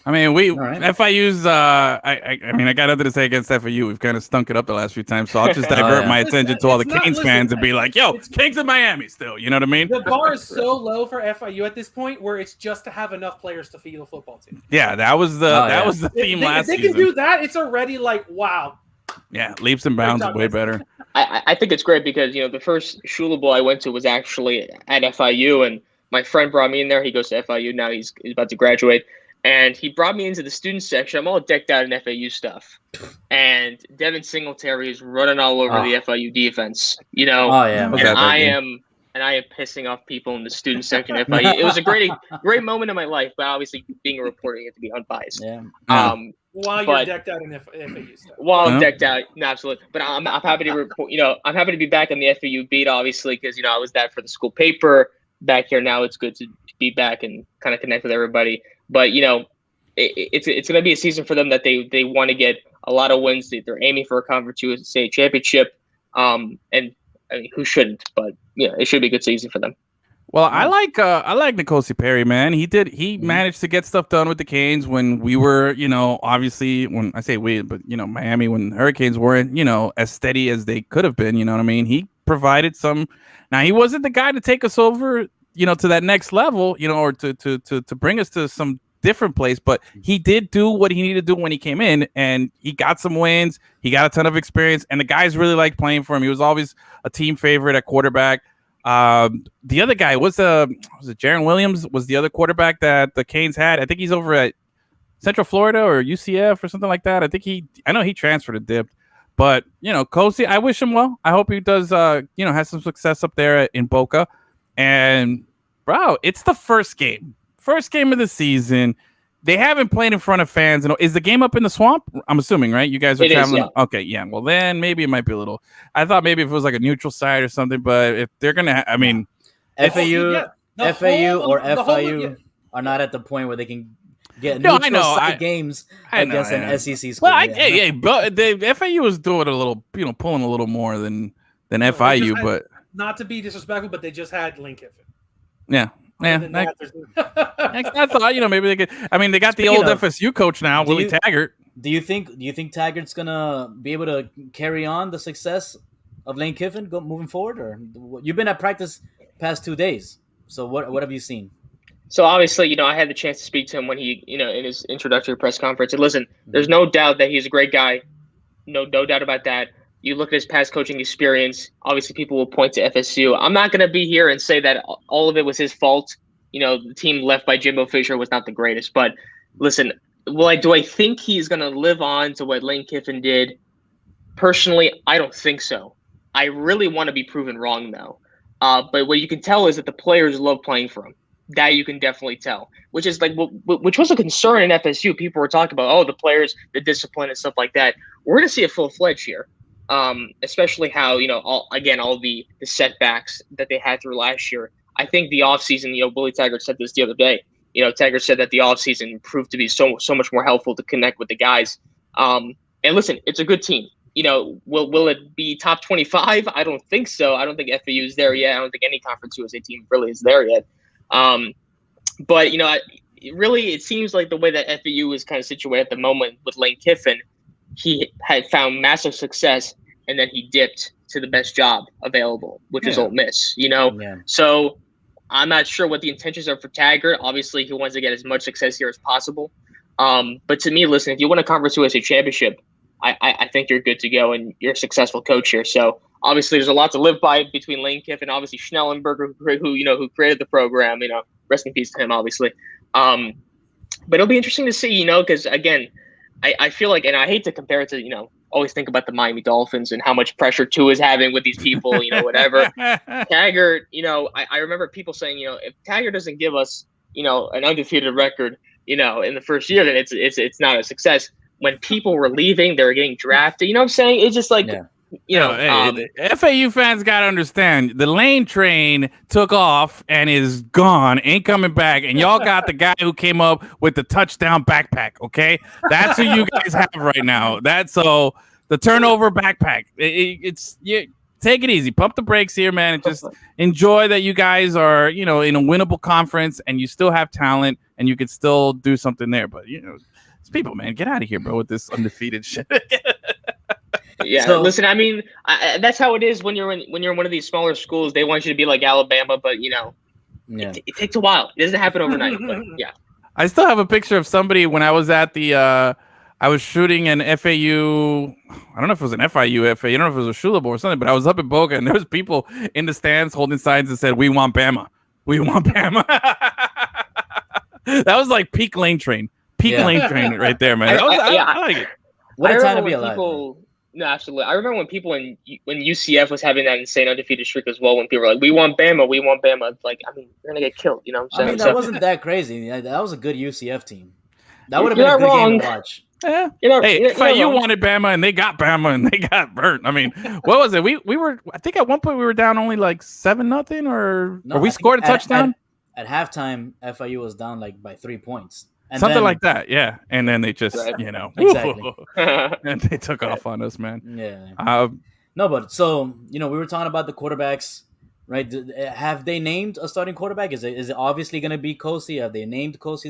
I mean, FIU's. I mean, I got nothing to say against FIU. We've kind of stunk it up the last few times, so I'll just divert my attention to all the Canes fans and be like, "Yo, Kings in Miami still." You know what I mean? The bar is so low for FIU at this point, where it's just to have enough players to field a football team. Yeah, that was the theme last season. If they can do that, it's already like wow. Yeah, leaps and bounds way better. I think it's great because the first Shula Bowl I went to was actually at FIU, and my friend brought me in there. He goes to FIU now. He's about to graduate. And he brought me into the student section. I'm all decked out in FAU stuff. And Devin Singletary is running all over the FIU defense. I am pissing off people in the student section of FIU. It was a great moment in my life, but obviously being a reporter, you have to be unbiased. Yeah. While you're decked out in FAU stuff. While I'm decked out, absolutely. But I'm happy to report. I'm happy to be back on the FAU beat, obviously, because I was that for the school paper. Back here now, it's good to be back and kind of connect with everybody. But it's going to be a season for them that they want to get a lot of wins. They're aiming for a Conference USA championship, and I mean, who shouldn't? But it should be a good season for them. Well, I like Nkosi Perry, man. He managed to get stuff done with the Canes when we were, obviously when I say we, but Miami when Hurricanes weren't, as steady as they could have been. You know what I mean? He provided some. Now he wasn't the guy to take us over, to that next level, or to bring us to some different place, but he did do what he needed to do when he came in, and he got some wins. He got a ton of experience, and the guys really liked playing for him. He was always a team favorite at quarterback. The other guy was it Jaron Williams was the other quarterback that the Canes had. I think he's over at Central Florida or UCF or something like that. I know he transferred a dip. But, Kosi, I wish him well. I hope he does, has some success up there in Boca. And, bro, it's the first game of the season. They haven't played in front of fans. Is the game up in the swamp? I'm assuming, right? You guys are traveling. Is, yeah. Okay, yeah. Well, then maybe it might be a little. I thought maybe if it was like a neutral site or something. But if they're going to, FAU or FIU are not at the point where they can get neutral site games against an SEC school. Well, but the FAU was doing a little, pulling a little more than FIU. But not to be disrespectful, but they just had Lane Kiffin. Yeah. Yeah, I thought maybe they could. I mean, they got the old FSU coach now, Willie Taggart. Do you think Taggart's gonna be able to carry on the success of Lane Kiffin moving forward? Or you've been at practice past 2 days, so what have you seen? So obviously, I had the chance to speak to him when he, in his introductory press conference. And listen, there's no doubt that he's a great guy. No doubt about that. You look at his past coaching experience, obviously people will point to FSU. I'm not going to be here and say that all of it was his fault. The team left by Jimbo Fisher was not the greatest. But listen, do I think he's going to live on to what Lane Kiffin did? Personally, I don't think so. I really want to be proven wrong, though. But what you can tell is that the players love playing for him. That you can definitely tell, which is which was a concern in FSU. People were talking about, the players, the discipline and stuff like that. We're going to see it full-fledged here. Especially how, all the setbacks that they had through last year. I think the offseason, Willie Taggart said this the other day. Taggart said that the offseason proved to be so much more helpful to connect with the guys. And listen, it's a good team. Will it be top 25? I don't think so. I don't think FAU is there yet. I don't think any Conference USA team really is there yet. But it seems like the way that FAU is kind of situated at the moment with Lane Kiffin, he had found massive success, and then he dipped to the best job available, which is Ole Miss, Yeah. So I'm not sure what the intentions are for Taggart. Obviously, he wants to get as much success here as possible. But to me, listen, if you win a Conference USA championship, I think you're good to go, and you're a successful coach here. So obviously, there's a lot to live by between Lane Kiffin, obviously Schnellenberger, who created the program. Rest in peace to him, obviously. But it'll be interesting to see, because again, I feel like, and I hate to compare it to, always think about the Miami Dolphins and how much pressure Tua is having with these people, whatever. Taggart, I remember people saying, if Taggart doesn't give us, an undefeated record, in the first year, then it's not a success. When people were leaving, they were getting drafted. You know what I'm saying? It's just like, The FAU fans gotta understand the lane train took off and is gone, ain't coming back, and y'all got the guy who came up with the touchdown backpack. Okay, that's who you guys have right now. That's so the turnover backpack. It's take it easy, pump the brakes here, man, and just enjoy that you guys are in a winnable conference and you still have talent and you could still do something there. But it's people, man, get out of here, bro, with this undefeated shit. Yeah, so, listen. I mean, that's how it is when you're in one of these smaller schools. They want you to be like Alabama, but it takes a while. It doesn't happen overnight. But yeah, I still have a picture of somebody when I was at the. I was shooting an FAU. I don't know if it was an FIU. I don't know if it was a Shula Bowl or something. But I was up in Boca, and there was people in the stands holding signs that said, "We want Bama. We want Bama." That was like peak lane train. Lane train right there, man. I like it. What a time to be alive. No, absolutely. I remember when people when UCF was having that insane undefeated streak as well. When people were like, "We want Bama, we want Bama." Like, I mean, you're gonna get killed. You know what I'm saying? I mean, that wasn't that crazy. That was a good UCF team. That would have been a good game to watch. Yeah. You wanted Bama and they got Bama and they got burnt. I mean, what was it? We were. I think at one point we were down only like 7-0, or we scored a touchdown at halftime. FIU was down like by 3 points. And something like that, yeah. And then they just, exactly. And they took off on us, man. Yeah. No, but so we were talking about the quarterbacks, right? Have they named a starting quarterback? Is it obviously going to be Kosi? Have they named Kosi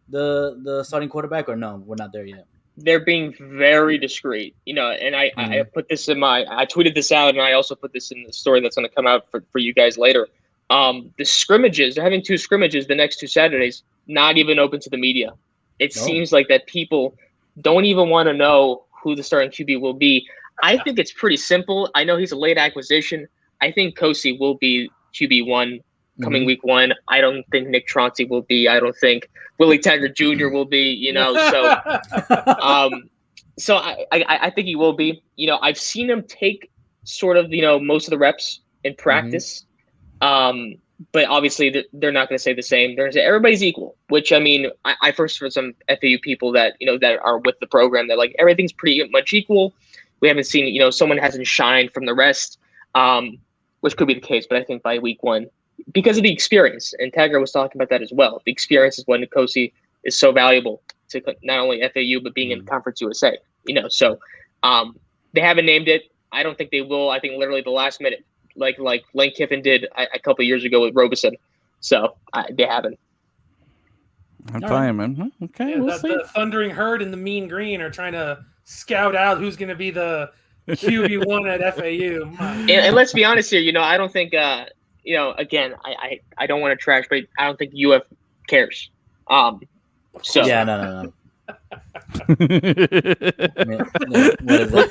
the starting quarterback, or no? We're not there yet. They're being very discreet, and I put this I tweeted this out, and I also put this in the story that's going to come out for you guys later. The scrimmages, they're having 2 scrimmages the next 2 Saturdays. Not even open to the media. It seems like that people don't even want to know who the starting QB will be. I think it's pretty simple. I know he's a late acquisition. I think Kosi will be QB1 coming week 1. I don't think Nick Tronci will be. I don't think Willie Taggart Jr. will be. So I think he will be. I've seen him take sort of most of the reps in practice. But obviously, they're not going to say the same. They're going to say everybody's equal, which, I mean, I first heard some FAU people that, that are with the program. They're like, everything's pretty much equal. We haven't seen, someone hasn't shined from the rest, which could be the case. But I think by week 1, because of the experience, and Taggart was talking about that as well, the experience is when Nkosi is so valuable to not only FAU, but being in Conference USA, So they haven't named it. I don't think they will. I think literally the last minute. Like Lane Kiffin did a couple of years ago with Robeson. So they haven't. I'm telling you, man. Okay, yeah, we'll see. The Thundering Herd and the Mean Green are trying to scout out who's going to be the QB1 at FAU. And let's be honest here. I don't think, again, I don't want to trash, but I don't think UF cares. So yeah, no. Look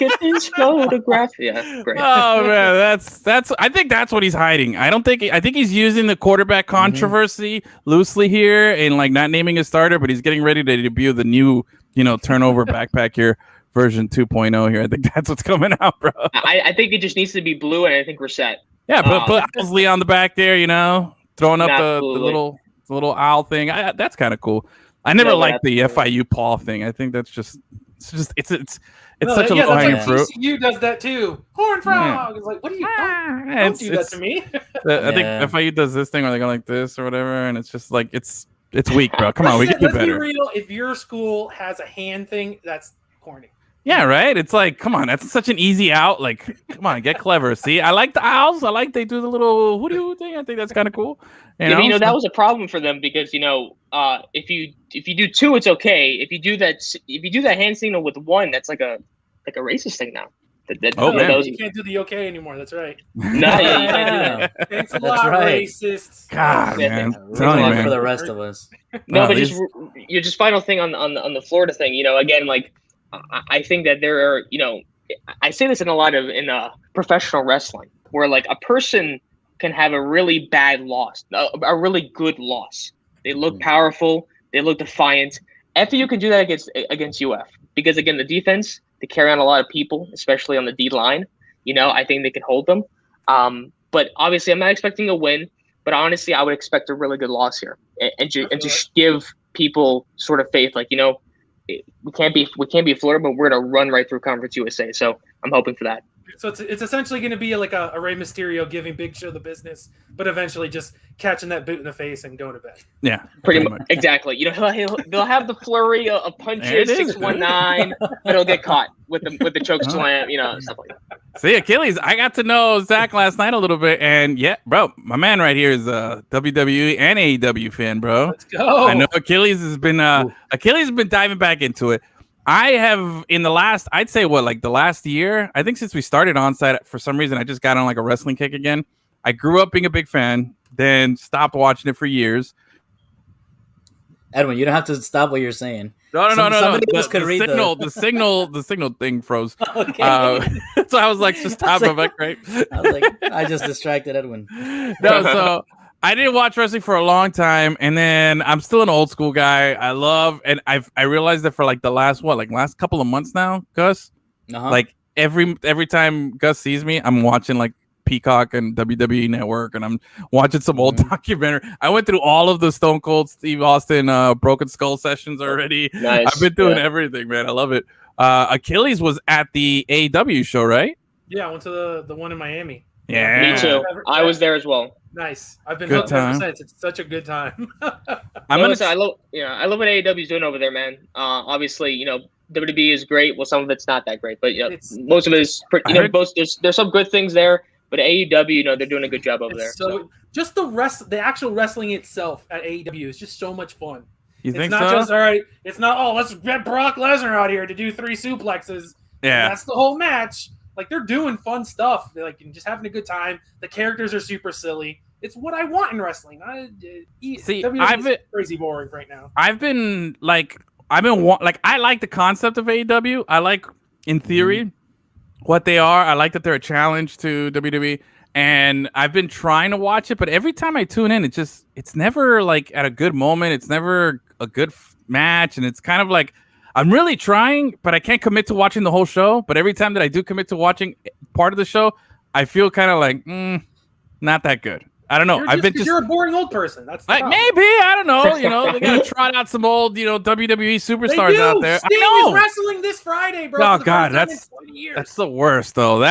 at this photograph. Yeah, great. Oh man, that's. I think that's what he's hiding. I think he's using the quarterback controversy loosely here and like not naming a starter, but he's getting ready to debut the new, turnover backpack here, version 2.0 here. I think that's what's coming out, bro. I think it just needs to be blue, and I think we're set. Yeah, put Owsley on the back there, throwing up the little owl thing. That's kind of cool. I never liked the FIU Paul thing. I think that's it's such a low-hanging fruit. TCU does that too. Horn frog. It's like, what are you? Don't do that to me. I think FIU does this thing where they go like this or whatever, and it's just like it's weak, bro. Come on, we can do better. Let's be real. If your school has a hand thing, that's corny. Yeah, right. It's like, come on, that's such an easy out. Like, come on, get clever. See, I like the owls. I like they do the little hoodoo thing. I think that's kind of cool. That was a problem for them because if you do 2, it's okay. If you do that hand signal with 1, that's like a racist thing now. You can't do the okay anymore. That's right. No, you can't do that. Thanks a lot, racist. God, man. For the rest of us. No, but just final thing on the Florida thing. Again, like I think that there are. I say this in a lot of professional wrestling, where like a person can have a really bad loss, a really good loss. They look powerful. They look defiant. FAU can do that against UF because, again, the defense, they carry on a lot of people, especially on the D line. I think they can hold them. But obviously, I'm not expecting a win. But honestly, I would expect a really good loss here and just give people sort of faith. Like, we can't be Florida, but we're going to run right through Conference USA. So I'm hoping for that. So it's essentially going to be like a Rey Mysterio giving Big Show the business, but eventually just catching that boot in the face and going to bed. Yeah, pretty much. Exactly. You know, they'll have the flurry of punches, 619, but he'll get caught with the choke slam. You know, stuff like that. See, Achilles, I got to know Zach last night a little bit, and yeah, bro, my man right here is a WWE and AEW fan, bro. Let's go. I know Achilles has been diving back into it. I have in the last, I'd say the last year, I think since we started Onsite, for some reason, I just got on like a wrestling kick again. I grew up being a big fan, then stopped watching it for years. Edwin, you don't have to stop what you're saying. No. Somebody else could read the signal thing froze. Okay. So I was like, just stop. I'm like, right. I was like, I just distracted Edwin. No, so I didn't watch wrestling for a long time, and then I'm still an old school guy. I love, and I realized that for like the last couple of months now, Gus, like every time Gus sees me, I'm watching like Peacock and WWE Network, and I'm watching some old documentary. I went through all of the Stone Cold Steve Austin Broken Skull sessions already. Nice. I've been doing everything, man. I love it. Achilles was at the AEW show, right? Yeah, I went to the one in Miami. Yeah, me too. I was there as well. Nice. I've been Good hooked ever time. since. It's such a good time. I love what AEW is doing over there, man. Obviously, you know, WWE is great. Well, some of it's not that great, but you know, most of it is pretty. You know, there's some good things there, but AEW, you know, they're doing a good job over there. So just the actual wrestling itself at AEW is just so much fun. You think it's not so? just all right. It's not let's get Brock Lesnar out here to do 3 suplexes. Yeah, that's the whole match. Like they're doing fun stuff. They're like just having a good time. The characters are super silly. It's what I want in wrestling. See, WWE is crazy boring right now. I like the concept of AEW. I like, in theory, what they are. I like that they're a challenge to WWE, and I've been trying to watch it, but every time I tune in, it's never like at a good moment. It's never a good match, and it's kind of like I'm really trying, but I can't commit to watching the whole show. But every time that I do commit to watching part of the show, I feel kind of like not that good. I don't know. You're a boring old person. That's the like problem. maybe I don't know. You know, they gotta trot out some old, you know, WWE superstars out there. Sting I know. is wrestling this Friday, bro. Oh God, that's the worst though.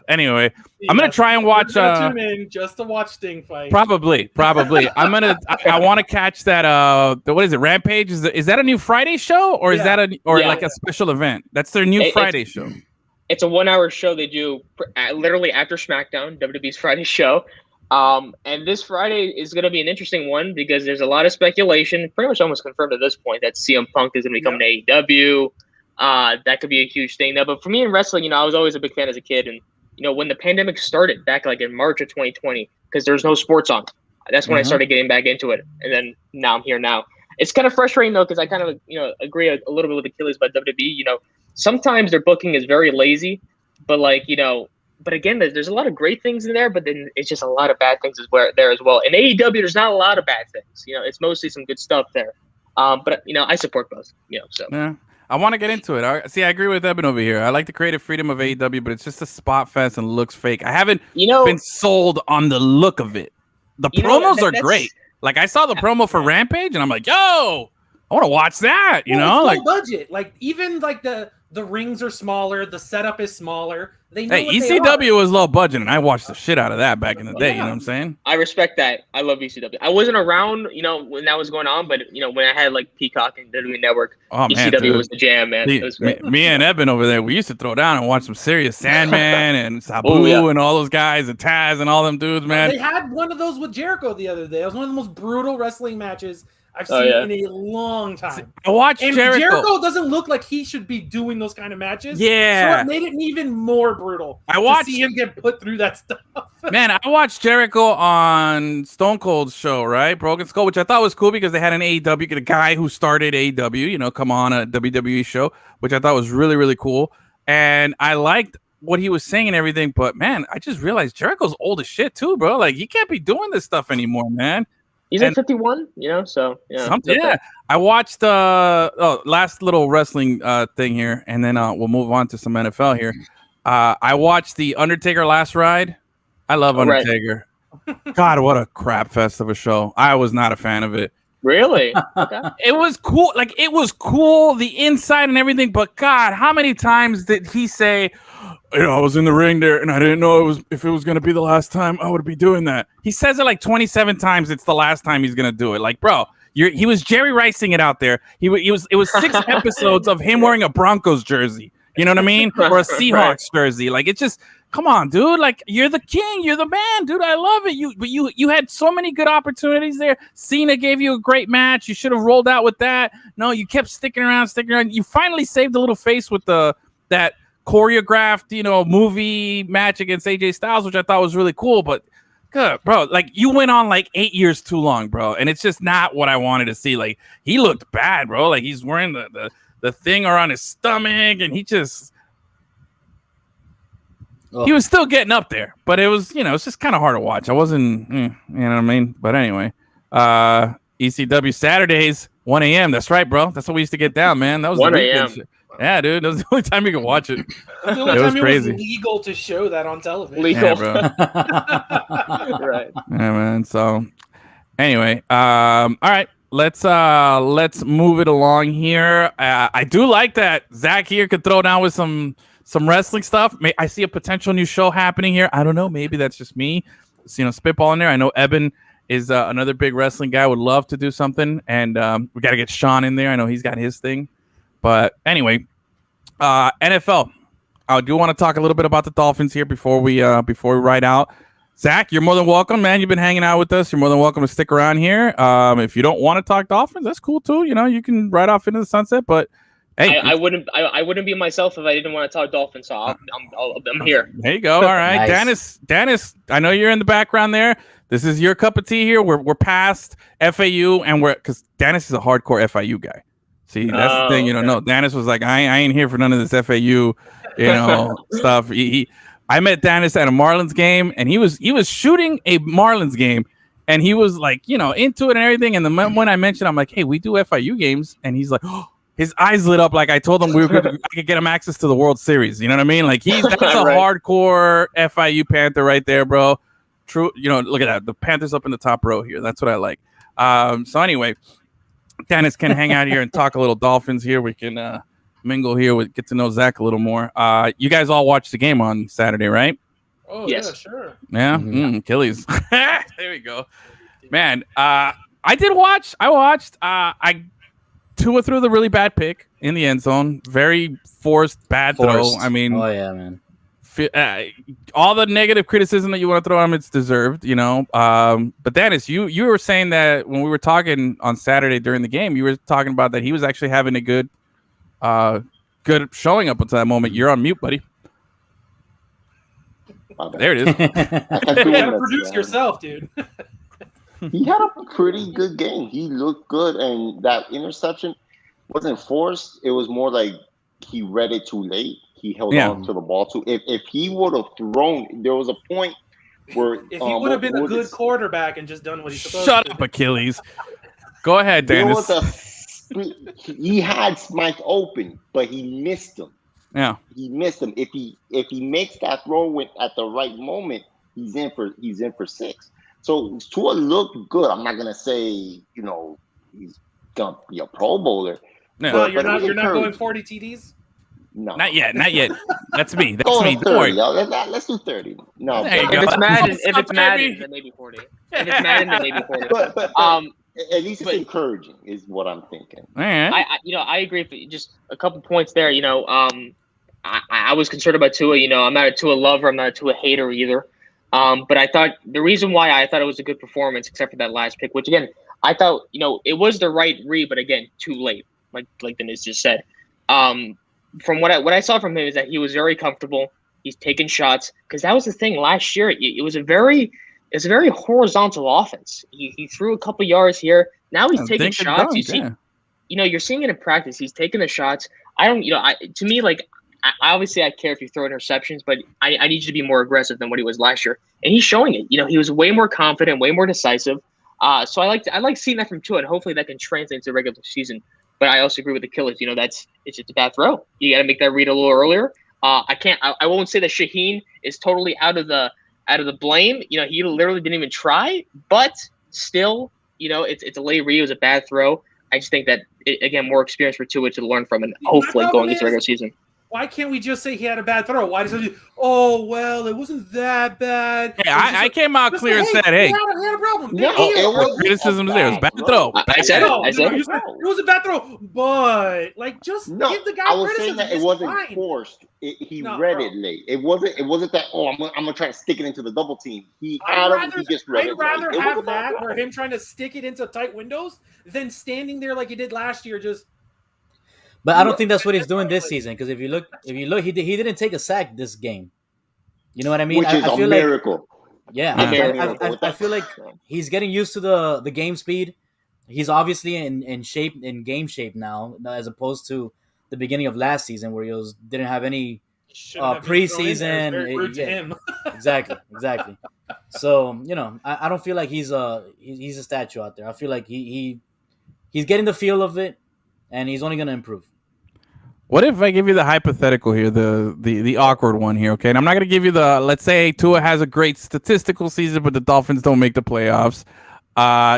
Anyway, I'm gonna try and watch. Tune in just to watch Sting fight. Probably. I'm gonna. I want to catch that. What is it? Rampage? Is that a new Friday show or is that like a special event? That's their new Friday show. It's a 1-hour show they do literally after SmackDown, WWE's Friday show. And this Friday is going to be an interesting one because there's a lot of speculation, pretty much almost confirmed at this point, that CM Punk is going to become an AEW. That could be a huge thing. Now, but for me in wrestling, you know, I was always a big fan as a kid. And, you know, when the pandemic started back like in March of 2020, because there's no sports on, that's when I started getting back into it. And then now I'm here now. It's kind of frustrating, though, because I kind of, you know, agree a little bit with Achilles about WWE. You know, sometimes their booking is very lazy, but like, you know, but again, there's a lot of great things in there, but then it's just a lot of bad things there as well. In AEW, there's not a lot of bad things. You know, it's mostly some good stuff there. But you know, I support both. You know, so yeah, I want to get into it. I agree with Eben over here. I like the creative freedom of AEW, but it's just a spot fest and looks fake. I haven't been sold on the look of it. The promos are great. Like I saw the promo for Rampage, and I'm like, yo, I want to watch that. You know, like budget. Like even like the rings are smaller, the setup is smaller. They know ECW was low budget, and I watched the shit out of that back in the day. You know what I'm saying? I respect that. I love ECW. I wasn't around, you know, when that was going on, but you know, when I had like Peacock and WWE Network, ECW was the jam, man. It was great. Me and Eben over there, we used to throw down and watch some serious Sandman and Sabu and all those guys, and Taz and all them dudes, man. They had one of those with Jericho the other day. It was one of the most brutal wrestling matches I've seen in a long time. I watched Jericho. Jericho doesn't look like he should be doing those kind of matches. Yeah. So it made it even more brutal. I watched to see him get put through that stuff. Man, I watched Jericho on Stone Cold's show, right? Broken Skull, which I thought was cool because they had an AEW, the guy who started AEW, you know, come on a WWE show, which I thought was really, really cool. And I liked what he was saying and everything. But man, I just realized Jericho's old as shit too, bro. Like he can't be doing this stuff anymore, man. He's like 51, you know, so yeah. Yeah. I watched last little wrestling thing here, and then we'll move on to some NFL here. I watched the Undertaker Last Ride. I love Undertaker. Right. God, what a crap fest of a show. I was not a fan of it. Really? Okay. It was cool. Like, it was cool, the inside and everything. But God, how many times did he say, I was in the ring there and I didn't know if it was going to be the last time I would be doing that. He says it like 27 times. It's the last time he's going to do it. Like, bro, he was Jerry Ricing it out there. It was 6 episodes of him wearing a Broncos jersey. You know what I mean? Or a Seahawks jersey. Like, it's just, come on, dude. Like, you're the king. You're the man, dude. I love it. You had so many good opportunities there. Cena gave you a great match. You should have rolled out with that. No, you kept sticking around. You finally saved a little face with that choreographed, movie match against AJ Styles, which I thought was really cool. But good, bro. Like, you went on like 8 years too long, bro. And it's just not what I wanted to see. Like, he looked bad, bro. Like, he's wearing the thing around his stomach, and he just... Oh. He was still getting up there, but it was, it's just kind of hard to watch. I wasn't, you know what I mean? But anyway, ECW Saturdays, 1 a.m. That's right, bro. That's what we used to get down, man. That was 1 a.m. Yeah, dude. That was the only time you could watch it. The only time it was legal to show that on television. Legal. Yeah, bro. Right. Yeah, man. So anyway, all right. Let's move it along here. I do like that Zach here could throw down with some wrestling stuff. I see a potential new show happening here. I don't know. Maybe that's just me, spitballing there. I know Eben is another big wrestling guy. Would love to do something, and we got to get Sean in there. I know he's got his thing. But anyway, NFL. I do want to talk a little bit about the Dolphins here before we ride out. Zach, you're more than welcome, man. You've been hanging out with us. You're more than welcome to stick around here. If you don't want to talk Dolphins, that's cool too. You can ride off into the sunset. But hey, I wouldn't be myself if I didn't want to talk Dolphins. So I'm here. There you go. All right, nice. Dennis. I know you're in the background there. This is your cup of tea here. We're past FAU, and because Dennis is a hardcore FIU guy. See, that's the thing. No, Dennis was like, I ain't here for none of this FAU, stuff. I met Dennis at a Marlins game, and he was shooting a Marlins game, and he was like, into it and everything. And the when I mentioned, I'm like, hey, we do FIU games, and he's like, oh, his eyes lit up like I told him I could get him access to the World Series. You know what I mean? Like that's a hardcore FIU Panther right there, bro. True. Look at that. The Panthers up in the top row here. That's what I like. So anyway, Dennis can hang out here and talk a little Dolphins here. We can mingle here, get to know Zach a little more. You guys all watched the game on Saturday, right? Oh, yes. Yeah, sure. Yeah, Achilles. There we go. Man, I did watch. I watched. Tua threw the really bad pick in the end zone. Very forced, bad throw. I mean, oh yeah, man. All the negative criticism that you want to throw at him, it's deserved, But Dennis, you were saying that when we were talking on Saturday during the game, you were talking about that he was actually having a good showing up until that moment. You're on mute, buddy. There it is. You gotta produce yourself, dude. He had a pretty good game. He looked good, and that interception wasn't forced. It was more like he read it too late. He held on to the ball too. If he would have thrown, there was a point where if he would have been a good quarterback and just done what he's supposed to. Shut up, Achilles. Go ahead, Dennis. He had Smythe open, but he missed him. Yeah, he missed him. If he makes that throw at the right moment, he's in for 6. So Tua looked good. I'm not gonna say he's gonna be a Pro Bowler. No, well, you're not going 40 TDs. No, not yet. That's me. That's me. 30, let's do 30. No, if it's Madden, then maybe 40. If it's Madden, then maybe 40. But at least it's encouraging, is what I'm thinking. All right. I agree. For just a couple points there. I was concerned about Tua. I'm not a Tua lover. I'm not a Tua hater either. But I thought the reason why I thought it was a good performance, except for that last pick, which again I thought it was the right read, but again too late, like Dennis just said. From what I saw from him is that he was very comfortable. He's taking shots because that was the thing last year. It was a very horizontal offense. He threw a couple yards here. Now he's taking shots. You're seeing it in practice. He's taking the shots. To me, obviously I care if you throw interceptions, but I need you to be more aggressive than what he was last year. And he's showing it. He was way more confident, way more decisive. So I like seeing that from Tua, and hopefully that can translate into the regular season. But I also agree with the Killers. It's just a bad throw. You got to make that read a little earlier. I won't say that Shaheen is totally out of the blame. He literally didn't even try. But still, it's a late read. It was a bad throw. I just think that again, more experience for Tua to learn from, and hopefully going into the regular season. Why can't we just say he had a bad throw? Why does it? Oh well, it wasn't that bad. Yeah, I came out clear and said, "Hey, he had a problem." No, criticism there. It was bad throw. I said it. It was a bad throw, but give the guy I was criticism. saying that it wasn't forced. He read it late. It wasn't that. Oh, I'm gonna try to stick it into the double team. He just read it. I'd rather have that or him trying to stick it into tight windows than standing there like he did last year, just. But I don't think that's what he's doing this season. Because if you look, he didn't take a sack this game. You know what I mean? Which is a miracle. I feel like he's getting used to the game speed. He's obviously in game shape now, as opposed to the beginning of last season where he didn't have any preseason. Exactly. So I don't feel like he's a statue out there. I feel like he's getting the feel of it, and he's only going to improve. What if I give you the hypothetical here, the awkward one here, okay? And I'm not going to give you let's say Tua has a great statistical season, but the Dolphins don't make the playoffs.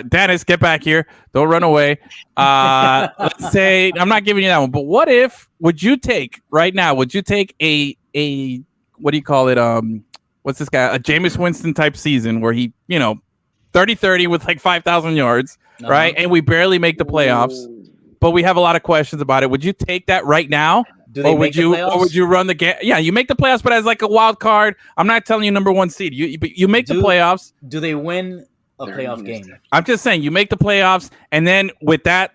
Dennis, get back here. Don't run away. Let's say, I'm not giving you that one, but would you take a, what do you call it? What's this guy? A Jameis Winston type season where he, 30-30 with like 5,000 yards, right? And we barely make the playoffs. But we have a lot of questions about it. Would you take that right now? Or would you run the game? Yeah, you make the playoffs, but as like a wild card. I'm not telling you number one seed. You make the playoffs. Do they win a playoff game? I'm just saying you make the playoffs, and then with that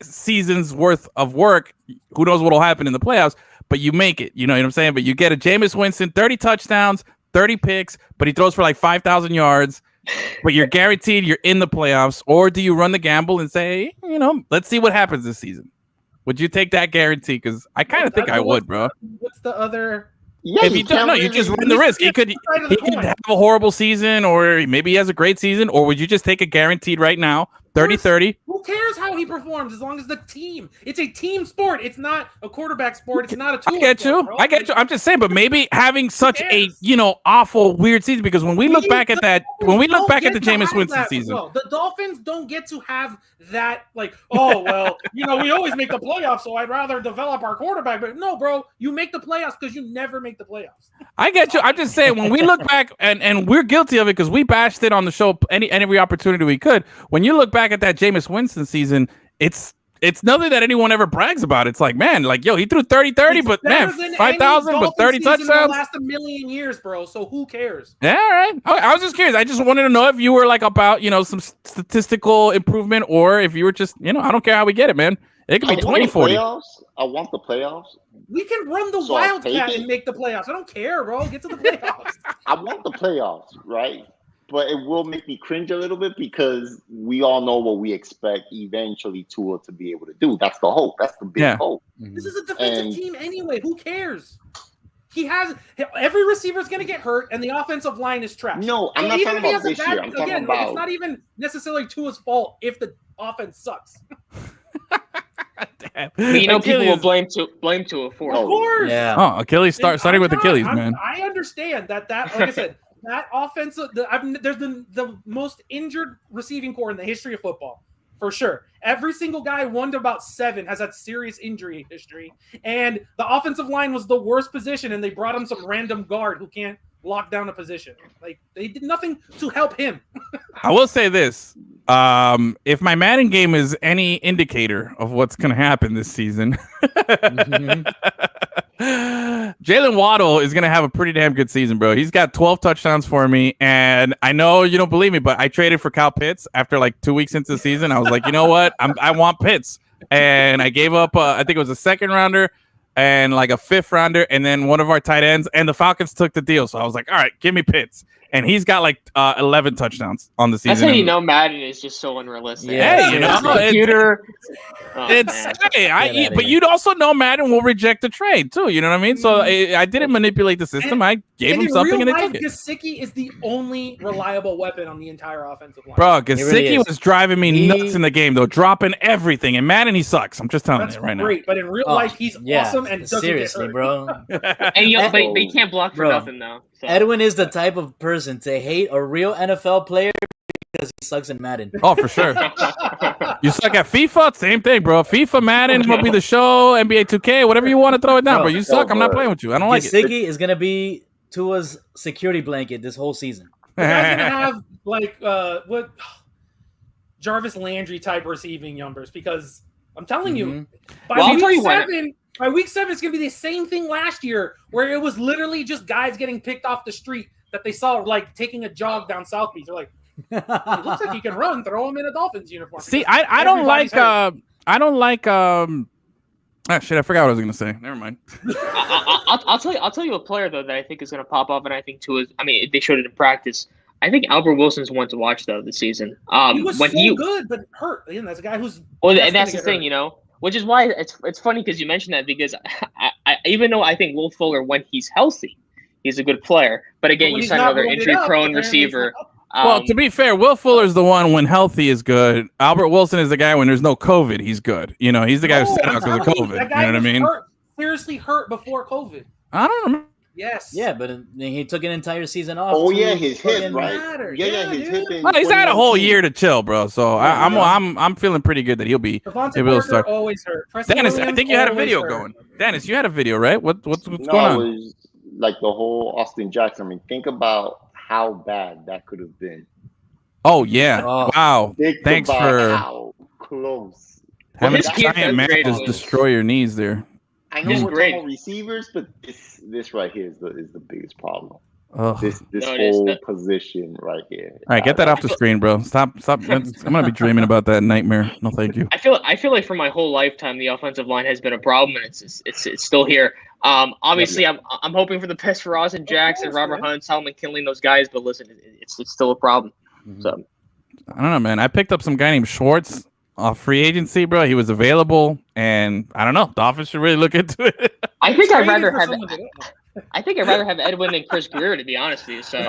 season's worth of work, who knows what will happen in the playoffs, but you make it. You know what I'm saying? But you get a Jameis Winston, 30 touchdowns, 30 picks, but he throws for like 5,000 yards. But you're guaranteed you're in the playoffs, or do you run the gamble and say, let's see what happens this season? Would you take that guarantee? Because I kind of think I would, bro. What's the other? Yeah, if you don't know, you just run the risk. He could have a horrible season, or maybe he has a great season, or would you just take a guaranteed right now, 30-30? Who cares how he performs as long as the team? It's a team sport. It's not a quarterback sport. It's not a tool. I get you. I'm just saying, but maybe having such a awful weird season, because when we look back at the Jameis Winston season, the Dolphins don't get to have that. Like, we always make the playoffs, so I'd rather develop our quarterback. But no, bro, you make the playoffs because you never make the playoffs. I get you. I'm just saying, when we look back, and we're guilty of it because we bashed it on the show every opportunity we could. When you look back at that Jameis Winston season, it's nothing that anyone ever brags about. It's like, man, he threw 30-30, but man, 5,000, but 30 touchdowns. Last a million years, bro. So who cares? Yeah, all right. I was just curious. I just wanted to know if you were like about some statistical improvement, or if you were just I don't care how we get it, man. It could be 20-40. I want the playoffs. We can run the Wildcat and make the playoffs. I don't care, bro. Get to the playoffs. I want the playoffs, right? But it will make me cringe a little bit because we all know what we expect eventually Tua to be able to do. That's the hope. That's the big hope. This is a defensive team anyway. Who cares? Every receiver is going to get hurt, and the offensive line is trash. No, I'm not talking about this year. I'm talking about it's not even necessarily Tua's fault if the offense sucks. Damn. People will blame Tua for it. Of course. Yeah. Oh, Achilles starting with Achilles, man. I understand that. Like I said. That offensive, there's the most injured receiving core in the history of football, for sure. Every single guy, 1 to about 7, has had serious injury history. And the offensive line was the worst position, and they brought him some random guard who can't lock down a position. Like, they did nothing to help him. I will say this. If my Madden game is any indicator of what's going to happen this season, Jalen Waddle is going to have a pretty damn good season, bro. He's got 12 touchdowns for me, and I know you don't believe me, but I traded for Kyle Pitts after like 2 weeks into the season. I was like, you know what? I want Pitts, and I gave up, I think it was a 2nd rounder and like a 5th rounder, and then one of our tight ends, and the Falcons took the deal. So I was like, all right, give me Pitts. And he's got like 11 touchdowns on the season. That's how Madden is just so unrealistic. Yeah, computer. But you'd also know Madden will reject the trade too. You know what I mean? So I didn't manipulate the system. I gave him something, and they took it. Gesicki is the only reliable weapon on the entire offensive line. Bro, Gesicki was driving me nuts in the game, though, dropping everything. And Madden, he sucks. I'm just telling you right now. But in real life, he's awesome and doesn't seriously, get hurt. bro. And but he can't block for nothing though. So. Edwin is the type of person to hate a real NFL player because he sucks in Madden. Oh, for sure. You suck at FIFA? Same thing, bro. FIFA, Madden, MLB The Show, NBA 2K, whatever you want to throw it down, bro. You suck. I'm not playing with you. I don't like it. Gesicki is going to be Tua's security blanket this whole season. The guy's going to have, like, what Jarvis Landry type receiving numbers because I'm telling you, by week 7, it's going to be the same thing last year where it was literally just guys getting picked off the street that they saw, like, taking a jog down South Beach. They're like, it looks like he can run. Throw him in a Dolphins uniform. See, I don't like shit, I forgot what I was gonna say. Never mind. I'll tell you a player though that I think is gonna pop up, and I think they showed it in practice. I think Albert Wilson's one to watch though this season. He was good, but hurt. Again, that's a guy who's and that's the thing, which is why it's funny because you mentioned that because I even though I think Will Fuller when he's healthy, he's a good player, but again, you sign another injury-prone receiver. Well, to be fair, Will Fuller's the one when healthy is good. Albert Wilson is the guy when there's no COVID. He's good. He's the guy who sat out because of COVID. You know what I mean? Seriously hurt before COVID. I don't remember. Yes. Yeah, but he took an entire season off. Oh yeah, his hip, right? Yeah, his hip. Well, he's had a whole year to chill, bro. So I'm feeling pretty good that he'll be able to start. Always hurt. Dennis, I think you had a video going. Dennis, you had a video, right? What's going on? It was like the whole Austin Jackson. I mean, think about how bad that could have been. Oh yeah! Wow! Thanks for how close. Having a giant man just destroy your knees there. I know we're talking about receivers, but this right here is the biggest problem. This whole position right here. All right, get that off the screen, bro. Stop. I'm gonna be dreaming about that nightmare. No, thank you. I feel like for my whole lifetime, the offensive line has been a problem, and it's still here. Obviously, I'm hoping for the best for Austin Jackson, Robert Hunt, Solomon Kinley, those guys. But listen, it's still a problem. So I don't know, man. I picked up some guy named Schwartz off free agency, bro. He was available, and I don't know. Dolphins should really look into it. I think I'd rather have Edwin than Chris Greer, to be honest with you. So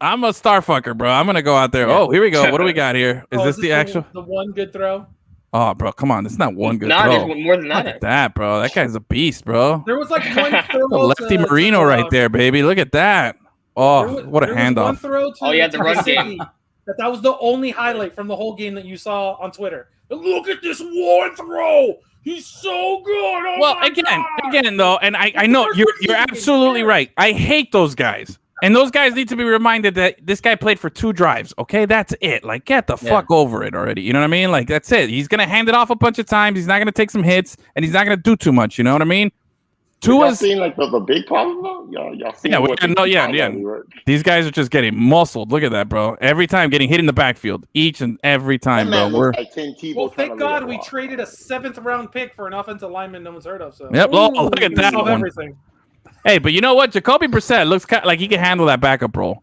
I'm a star fucker, bro. I'm gonna go out there. Oh, here we go. What do we got here? Is this the actual? The one good throw. Oh, bro, come on. It's not one good throw. There's more than that. Look at that, bro. That guy's a beast, bro. There was like one throw. Lefty Marino right there, baby. Look at that. Oh, what a handoff. The run game. That was the only highlight from the whole game that you saw on Twitter. Look at this one throw. He's so good. Oh well, again, though, and I know you're absolutely right. I hate those guys. And those guys need to be reminded that this guy played for 2 drives. Okay, that's it. Like, get the fuck over it already. You know what I mean? Like, that's it. He's gonna hand it off a bunch of times. He's not gonna take some hits, and he's not gonna do too much. You know what I mean? Y'all seen like the big problem though? Y'all seen These guys are just getting muscled. Look at that, bro. Every time getting hit in the backfield, each and every time, bro. Well, thank God we traded a 7th-round pick for an offensive lineman no one's heard of. So yep. Look at that one. Everything. Hey, but you know what? Jacoby Brissett looks like he can handle that backup role.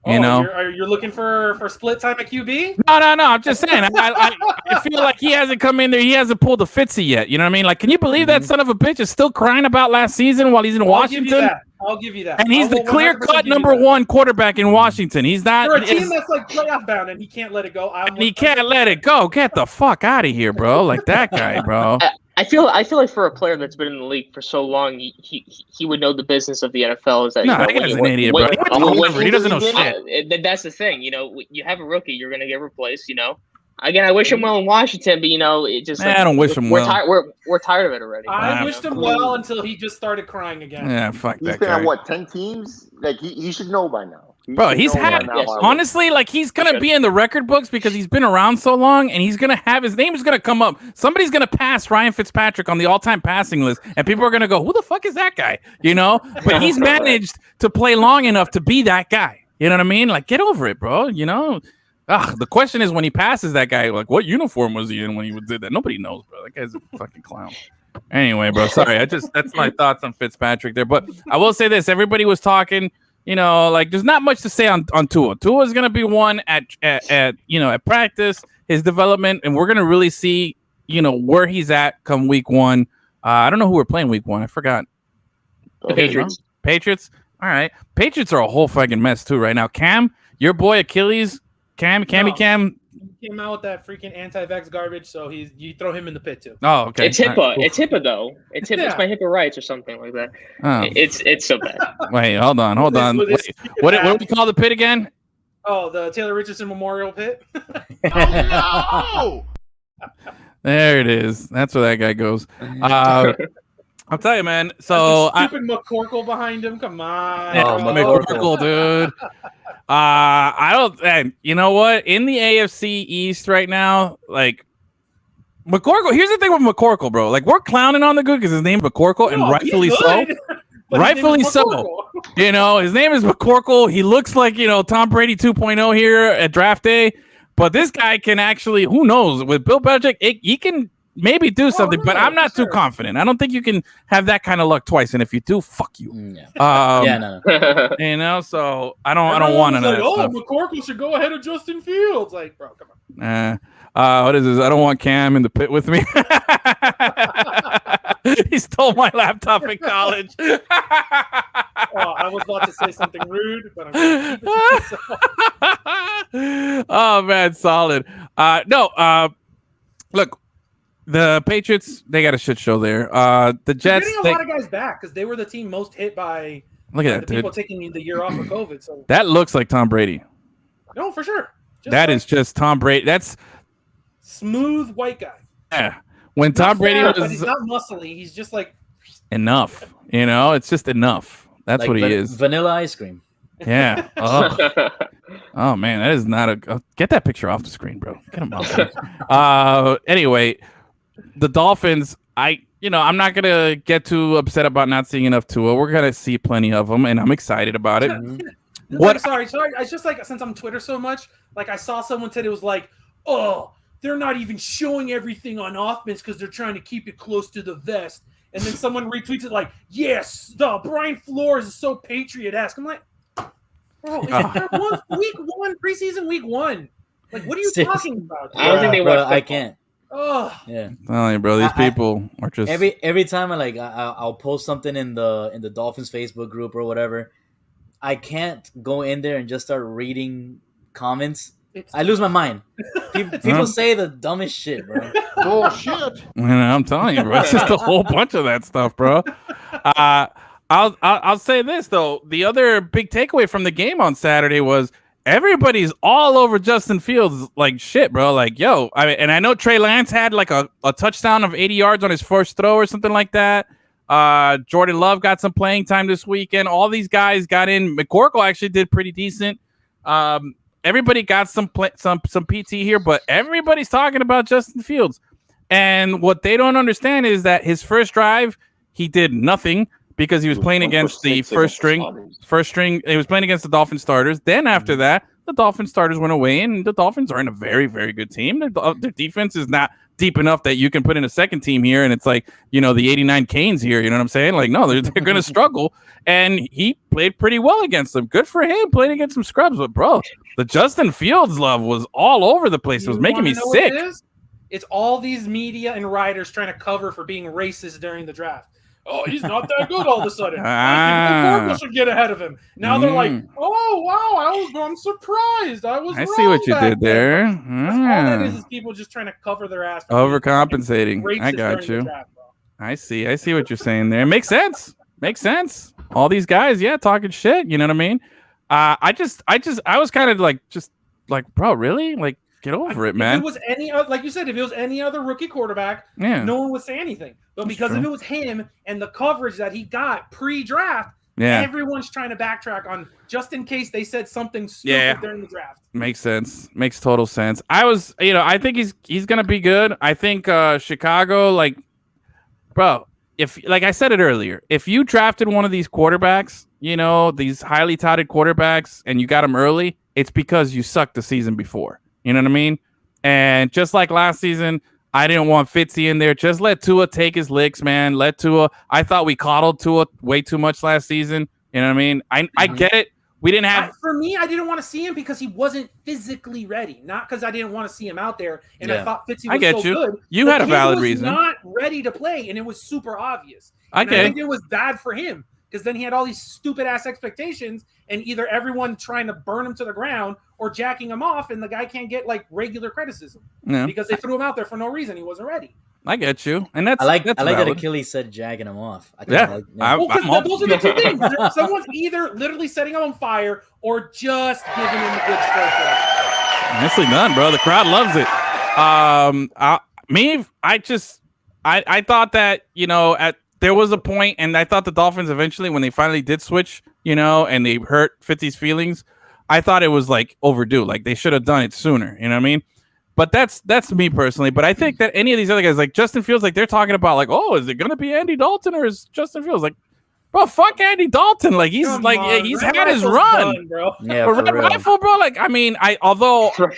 You know, you're looking for split time at QB? No. I'm just saying. I feel like he hasn't come in there. He hasn't pulled a Fitzy yet. You know what I mean? Like, can you believe that son of a bitch is still crying about last season while he's in Washington? I'll give you that. And he's the clear-cut number 1 quarterback in Washington. He's not. For a team that's like playoff bound, and he can't let it go. He can't let it go. Get the fuck out of here, bro. Like that guy, bro. I feel like for a player that's been in the league for so long, he would know the business of the NFL. Is that that guy's an idiot, bro. He doesn't know shit. That's the thing. You have a rookie, you're gonna get replaced. Again, I wish him well in Washington, but it just. I don't wish him well. We're tired of it already. I wished him well until he just started crying again. Yeah, fuck that guy. He's been on what 10 teams? Like he should know by now. Bro, he's had honestly, like he's gonna be in the record books because he's been around so long, and he's gonna have his name is gonna come up. Somebody's gonna pass Ryan Fitzpatrick on the all-time passing list, and people are gonna go, "Who the fuck is that guy?" But he's managed to play long enough to be that guy. You know what I mean? Like, get over it, bro. The question is when he passes that guy, like, what uniform was he in when he did that? Nobody knows, bro. That guy's a fucking clown. Anyway, bro, sorry. That's my thoughts on Fitzpatrick there. But I will say this: everybody was talking. Like there's not much to say on Tua. Tua is gonna be one at practice, his development, and we're gonna really see where he's at come week 1. I don't know who we're playing week 1. I forgot. The Patriots. Patriots. All right. Patriots are a whole fucking mess too right now. Cam, your boy Achilles, Cam. He came out with that freaking anti-vax garbage, so you throw him in the pit too. Oh, okay. It's HIPAA. Right, cool. It's HIPAA though. It's my HIPAA rights or something like that. Oh. It's so bad. Wait, hold on. What do we call the pit again? Oh, the Taylor Richardson Memorial Pit. Oh, There it is. That's where that guy goes. I'll tell you, man. So stupid McCorkle behind him. Come on, McCorkle, dude. I don't. And you know what? In the AFC East right now, like McCorkle. Here's the thing with McCorkle, bro. Like we're clowning on the good because his name is McCorkle, and rightfully so. Rightfully so. You know, his name is McCorkle. He looks like Tom Brady 2.0 here at draft day. But this guy can actually, who knows, with Bill Belichick, he can maybe do something, but I'm not too confident. I don't think you can have that kind of luck twice. And if you do, fuck you. No. So I don't want to know. Like, McCorkle should go ahead of Justin Fields. Like, bro, come on. What is this? I don't want Cam in the pit with me. He stole my laptop in college. I was about to say something rude, but I'm going to keep it to myself. Oh man, solid. Look, the Patriots, they got a shit show there. The Jets, getting a lot of guys back because they were the team most hit by people taking the year off of COVID. So that looks like Tom Brady. No, for sure. Is just Tom Brady. That's smooth white guy. Yeah. When Tom Brady was, but he's not muscly. He's just like enough. It's just enough. That's like what he is. Vanilla ice cream. Yeah. Oh man, that is not a. Get that picture off the screen, bro. Get him off. Anyway, the Dolphins. I'm not gonna get too upset about not seeing enough Tua. We're gonna see plenty of them, and I'm excited about it. What? Sorry. It's just like since I'm Twitter so much, like I saw someone said it was like, oh, they're not even showing everything on offense because they're trying to keep it close to the vest. And then someone retweets it like, yes, Brian Flores is so Patriot-esque. I'm like, bro, week one, preseason week one. Like, what are you talking about? I don't think they watch. I can't. Oh yeah, telling you, bro. These people are just every time I'll post something in the Dolphins Facebook group or whatever. I can't go in there and just start reading comments. I lose my mind. People say the dumbest shit, bro. Bullshit. I'm telling you, bro. It's just a whole bunch of that stuff, bro. I'll say this though. The other big takeaway from the game on Saturday was everybody's all over Justin Fields like shit, bro. Like, yo, and I know Trey Lance had like a touchdown of 80 yards on his first throw or something like that. Jordan Love got some playing time this weekend. All these guys got in. McCorkle actually did pretty decent. Everybody got some PT here, but everybody's talking about Justin Fields. And what they don't understand is that his first drive, he did nothing because he was playing against the first string. He was playing against the Dolphin starters. Then after that, the Dolphin starters went away, and the Dolphins are in a very, very good team. Their defense is not deep enough that you can put in a second team here, and it's like, the 89 Canes here. You know what I'm saying? Like, no, they're going to struggle. And he played pretty well against them. Good for him, playing against some scrubs. But, bro, the Justin Fields love was all over the place. It was making me sick. It's all these media and writers trying to cover for being racist during the draft. Oh, he's not that good all of a sudden. I think McCorkle should get ahead of him. Now they're like, oh, wow, I'm surprised. I see what you did there. All that is people just trying to cover their ass. Overcompensating. I got you. Draft, I see what you're saying there. Makes sense. All these guys, talking shit. You know what I mean? I was kind of like, bro, really? Like, get over it, man. If it was any other, like you said, if it was any other rookie quarterback, no one would say anything. But because if it was him and the coverage that he got pre-draft, everyone's trying to backtrack on just in case they said something stupid during the draft. Makes sense. Makes total sense. I think he's gonna be good. I think Chicago, like, bro, if like I said it earlier, if you drafted one of these quarterbacks, these highly touted quarterbacks, and you got them early, it's because you sucked the season before. You know what I mean? And just like last season, I didn't want Fitzy in there. Just let Tua take his licks, man. I thought we coddled Tua way too much last season. You know what I mean? I get it. We didn't have. For me, I didn't want to see him because he wasn't physically ready. Not because I didn't want to see him out there. And I thought Fitzy was good. You had a valid reason. Not ready to play, and it was super obvious. I think it was bad for him because then he had all these stupid ass expectations, and either everyone trying to burn him to the ground or jacking him off, and the guy can't get like regular criticism because they threw him out there for no reason. He wasn't ready. I get you, and that's I like that's that valid. Achilles said jagging him off. Those are the two things. Someone's either literally setting him on fire or just giving him a good stroke. Nicely done, bro. The crowd loves it. I thought that, there was a point, and I thought the Dolphins eventually, when they finally did switch, and they hurt 50's feelings, I thought it was like overdue. Like they should have done it sooner. You know what I mean? But that's me personally. But I think that any of these other guys, like Justin Fields, like they're talking about like, oh, is it going to be Andy Dalton or is Justin Fields? Like, bro, fuck Andy Dalton. Like he's he's had his run, done, bro. Yeah, but Red Rifle, bro. Like, I mean,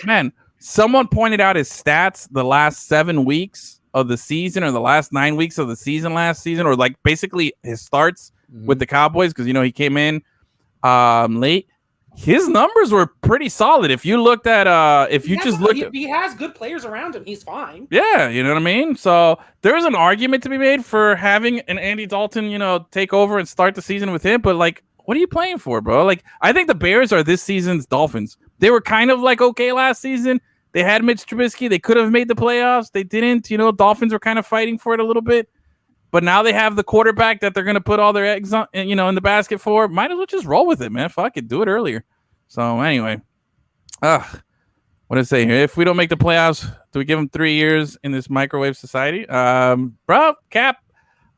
man, someone pointed out his stats the last 7 weeks of the season or the last 9 weeks of the season last season, or like basically his starts with the Cowboys, because he came in late. His numbers were pretty solid. If you looked at he has good players around him, he's fine. Yeah, you know what I mean? So there's an argument to be made for having an Andy Dalton, take over and start the season with him. But like, what are you playing for, bro? Like, I think the Bears are this season's Dolphins. They were kind of like okay last season. They had Mitch Trubisky. They could have made the playoffs. They didn't. Dolphins were kind of fighting for it a little bit. But now they have the quarterback that they're going to put all their eggs on, in the basket for. Might as well just roll with it, man. Fuck it. Do it earlier. So anyway, what did I say here? If we don't make the playoffs, do we give them 3 years in this microwave society? Bro, Cap,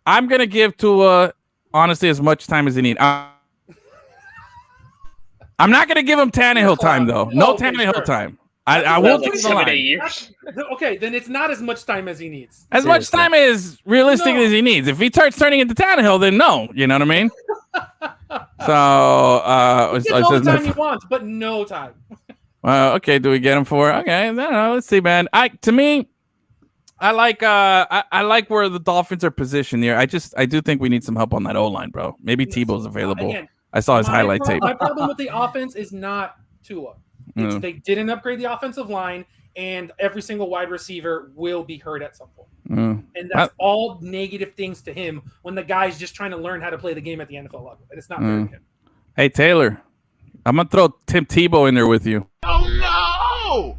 I'm going to give Tua, honestly, as much time as they need. I'm not going to give him Tannehill time, though. No Tannehill time. I will like 7 to 8 years. Okay, then it's not as much time as he needs. As much time as realistic as he needs. If he starts turning into Tannehill, then no. You know what I mean? So he gets all the time he wants, but no time. Okay, do we get him for? Okay, no, let's see, man. To me, I like where the Dolphins are positioned here. I do think we need some help on that O-line, bro. Maybe Tebow's available. Again, I saw his highlight tape. My problem with the offense is not Tua. They didn't upgrade the offensive line, and every single wide receiver will be hurt at some point. And that's all negative things to him when the guy's just trying to learn how to play the game at the NFL level. And it's not fair to him. Hey, Taylor, I'm going to throw Tim Tebow in there with you. Oh,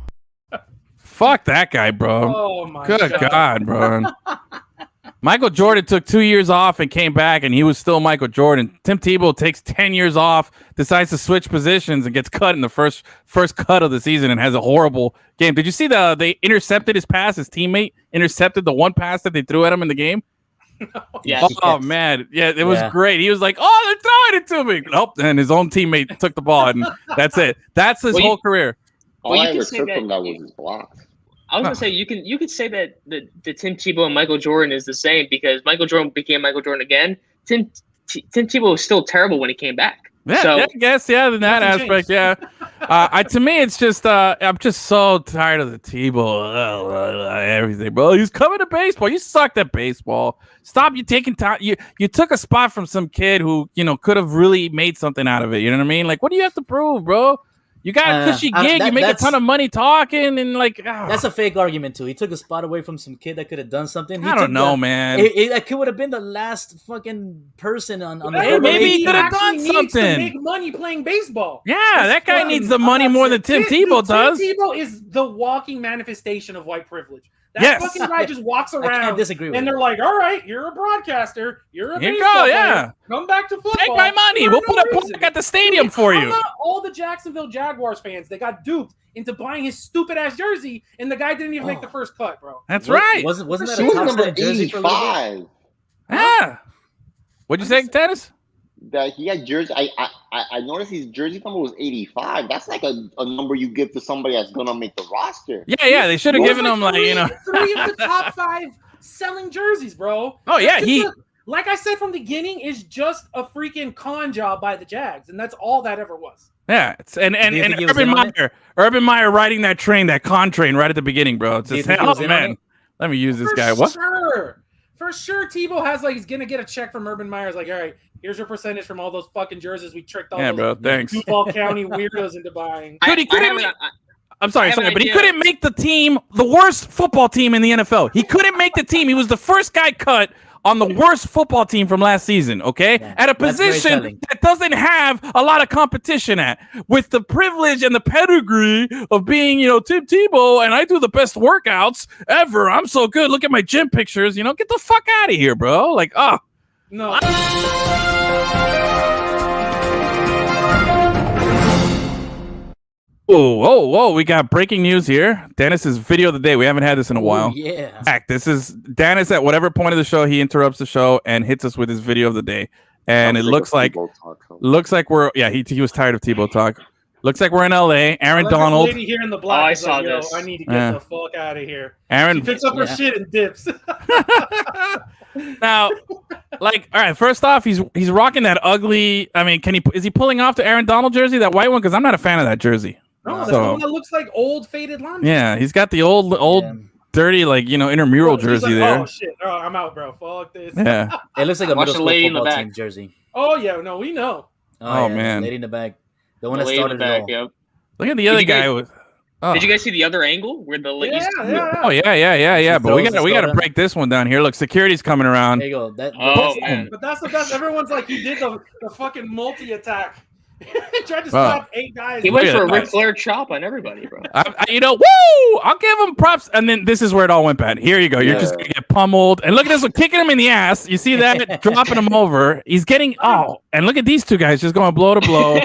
no! Fuck that guy, bro. Oh, my Good God, bro. Michael Jordan took 2 years off and came back, and he was still Michael Jordan. Tim Tebow takes 10 years off, decides to switch positions, and gets cut in the first cut of the season and has a horrible game. Did you see they intercepted his pass? His teammate intercepted the one pass that they threw at him in the game? Yes. Oh, man. Yeah, it was great. He was like, oh, they're throwing it to me. Nope. And his own teammate took the ball, and that's it. That's his whole career. All I ever took from that was his blocks. I was gonna say you could say that the Tim Tebow and Michael Jordan is the same, because Michael Jordan became Michael Jordan again. Tim Tebow was still terrible when he came back. Yeah, so, I guess, in that aspect, yeah. To me, it's just I'm just so tired of the Tebow everything, bro. He's coming to baseball. You sucked at baseball. Stop. You taking time. You took a spot from some kid who could have really made something out of it. You know what I mean? Like, what do you have to prove, bro? You got a cushy gig. You make a ton of money talking, and like that's a fake argument too. He took a spot away from some kid that could have done something. I don't know, man. That kid would have been the last fucking person on the. Hey, maybe he could have done something. To make money playing baseball. Yeah, that guy needs the money more than Tim Tebow does. Tim Tebow is the walking manifestation of white privilege. That fucking guy just walks around. I can't disagree with and they're like, all right, you're a broadcaster. You're a baseball player. Come back to football. Take my money. We'll put a plaque at the stadium for you. All the Jacksonville Jaguars fans, they got duped into buying his stupid-ass jersey, and the guy didn't even make the first cut, bro. That's right. Wasn't that a top number jersey for 85? Yeah. What'd you say, Dennis? That he had jersey. I noticed his jersey number was 85. That's like a number you give to somebody that's gonna make the roster. Yeah. They should have given him three of the top 5 selling jerseys, bro. Oh yeah, like I said from the beginning, is just a freaking con job by the Jags, and that's all that ever was. Yeah, and Urban Meyer riding that con train right at the beginning, bro. It's just man. Let me use this guy. What? For sure, Tebow has he's gonna get a check from Urban Meyer. Like, all right, here's your percentage from all those fucking jerseys we tricked all those thanks. Duval County weirdos into buying. I'm sorry, but he couldn't make the team, the worst football team in the NFL. He couldn't make the team. He was the first guy cut on the worst football team from last season, okay? Yeah, at a that's very position telling. that doesn't have a lot of competition at, with the privilege and the pedigree of being, Tim Tebow, and I do the best workouts ever. I'm so good. Look at my gym pictures. Get the fuck out of here, bro. Like, No. Whoa, we got breaking news here. Dennis's video of the day. We haven't had this in a while. Yeah. Back. This is Dennis at whatever point of the show he interrupts the show and hits us with his video of the day. And it looks like we're he was tired of Tebow talk. Looks like we're in LA. Aaron Donald. Lady here in the block I is saw like, this. I need to get the fuck out of here. Aaron She picks up her shit and dips. Now, all right, first off, he's rocking that ugly. I mean, is he pulling off the Aaron Donald jersey, that white one? Because I'm not a fan of that jersey. No, that's the one that looks like old faded laundry. Yeah, he's got the old dirty, intramural jersey there. Oh shit! Oh, I'm out, bro. Fuck this. Yeah, it looks like a Watch middle the school lady in the football back. team jersey. Oh yeah, no, we know. Oh, man. lady in the back, the one The that lady in started the it back, all. yep. Look at the other guy with. Oh. Did you guys see the other angle where the ladies? Yeah. Oh yeah. But we got to soda. break this one down here. Look, security's coming around. There you go. Man. But that's the best. Everyone's like, he did the fucking multi attack. He tried to stop 8 guys. He went Look for at a that. Ric Flair chop on everybody, bro. Woo! I'll give him props. And then this is where it all went bad. Here you go. You're just gonna get pummeled. And look at this one, kicking him in the ass. You see that? Dropping him over. He's getting and look at these two guys just going blow to blow.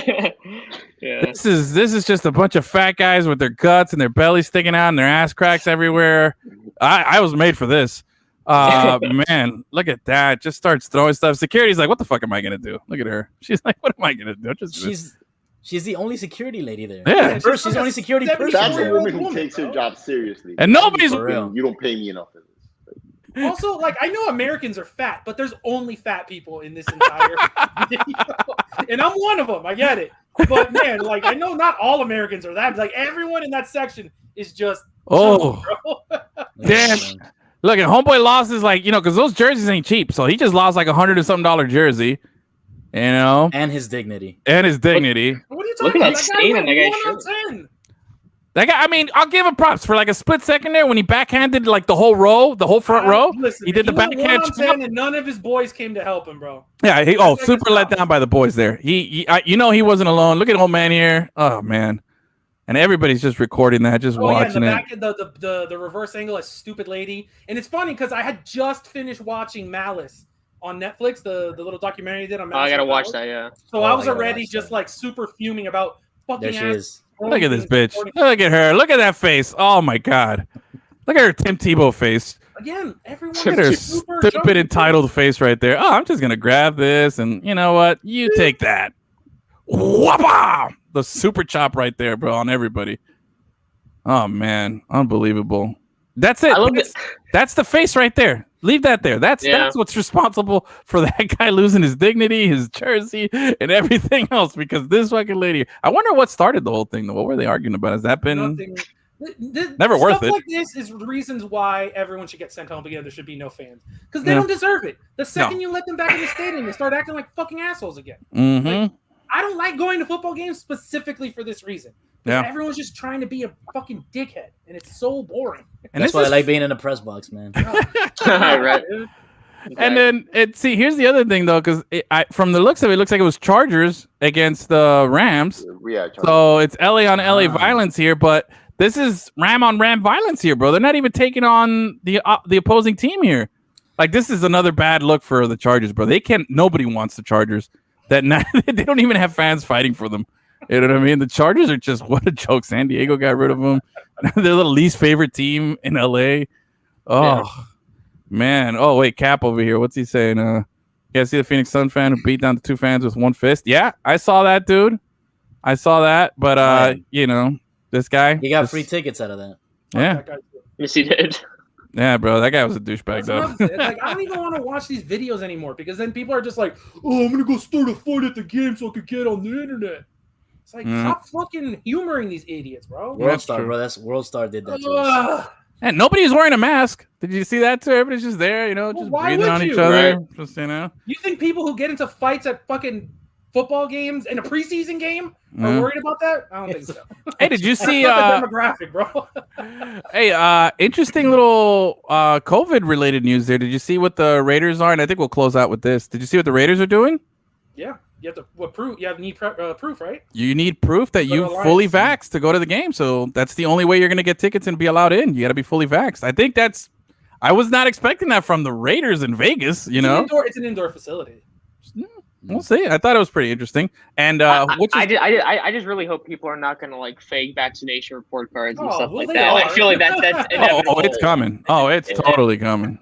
Yeah. This is just a bunch of fat guys with their guts and their belly sticking out and their ass cracks everywhere. I was made for this. Man, look at that. Just starts throwing stuff. Security's like, what the fuck am I gonna do? Look at her. She's like, what am I gonna do? She's the only security lady there. Yeah. First, she's the only security person. That's a there. woman who takes her job seriously. And nobody's For real. You don't pay me enough for this. Also, I know Americans are fat, but there's only fat people in this entire video. And I'm one of them. I get it. But man, I know not all Americans are that. Everyone in that section is just Oh, bro. damn. Look, and homeboy lost his because those jerseys ain't cheap. So he just lost $100 and something jersey, and his dignity. and his dignity. What are you Look talking at about? that stain on that guy's 1 out shirt. of 10. That guy, I mean, I'll give him props for a split second there when he backhanded the whole row, the whole front row. Listen, He did the went 1 backhand out of 10, and none of his boys came to help him, bro. Yeah, That super guy's let down by the boys there. He wasn't alone. Look at old man here. Oh man, and everybody's just recording that, just watching yeah, it. the reverse angle, a stupid lady, and it's funny because I had just finished watching Malice on Netflix, the little documentary they did on Oh, Malice. I gotta on watch Malice. that. Yeah. So Oh, I was I gotta already watch just that. super fuming about fucking There she ass. is. Look at this bitch. Look at her. Look at that face. Oh my god. Look at her Tim Tebow face. Again, everyone Look at her is super stupid junky. entitled face right there. Oh, I'm just gonna grab this, and you know what? You take that. Whoppa! The super chop right there, bro, on everybody. Oh man, unbelievable. That's it. I love That's the face right there. Leave that there. That's what's responsible for that guy losing his dignity, his jersey, and everything else. Because this fucking lady, I wonder what started the whole thing. Though, what were they arguing about? Has that been Nothing. never worth Stuff it? like this is reasons why everyone should get sent home together. There should be no fans because they don't deserve it. The second you let them back in the stadium, they start acting like fucking assholes again. Mm-hmm. I don't like going to football games specifically for this reason. Yeah. Everyone's just trying to be a fucking dickhead, and it's so boring. And That's why I like being in the press box, man. Right. And then here's the other thing though, because from the looks of it, it looks like it was Chargers against the Rams. Yeah. So it's LA on LA violence here, but this is Ram on Ram violence here, bro. They're not even taking on the opposing team here. This is another bad look for the Chargers, bro. Nobody wants the Chargers. They don't even have fans fighting for them. You know what I mean? The Chargers are just what a joke. San Diego got rid of them. They're the least favorite team in LA. Oh man. Oh wait, Cap over here. What's he saying? Yeah, see the Phoenix Sun fan who beat down the 2 fans with 1 fist. Yeah, I saw that, dude. I saw that, but this guy. He got free tickets out of that. Yeah. Yes, he did. Yeah, bro, that guy was a douchebag though. I don't even want to watch these videos anymore because then people are just like, "Oh, I'm gonna go start a fight at the game so I could get on the internet." It's like, stop fucking humoring these idiots, bro. World Star, bro. That's World Star did that to us. And nobody's wearing a mask. Did you see that too? Everybody's just there, just why breathing would on you? each other. Right. Just You think people who get into fights at fucking football games and a preseason game are worried about that? I don't think so. Hey, did you see That's not the demographic, bro? Hey, interesting little COVID related news there. Did you see what the Raiders are? And I think we'll close out with this. Did you see what the Raiders are doing? Yeah. You have to prove. You need proof, right? You need proof that you fully vaxxed to go to the game. So that's the only way you're going to get tickets and be allowed in. You got to be fully vaxxed. I think I was not expecting that from the Raiders in Vegas. It's an indoor facility. We'll see. I thought it was pretty interesting. And I just really hope people are not going to like fake vaccination report cards and stuff like that. I feel like that's inevitable. Oh, it's coming. Oh, it's totally coming.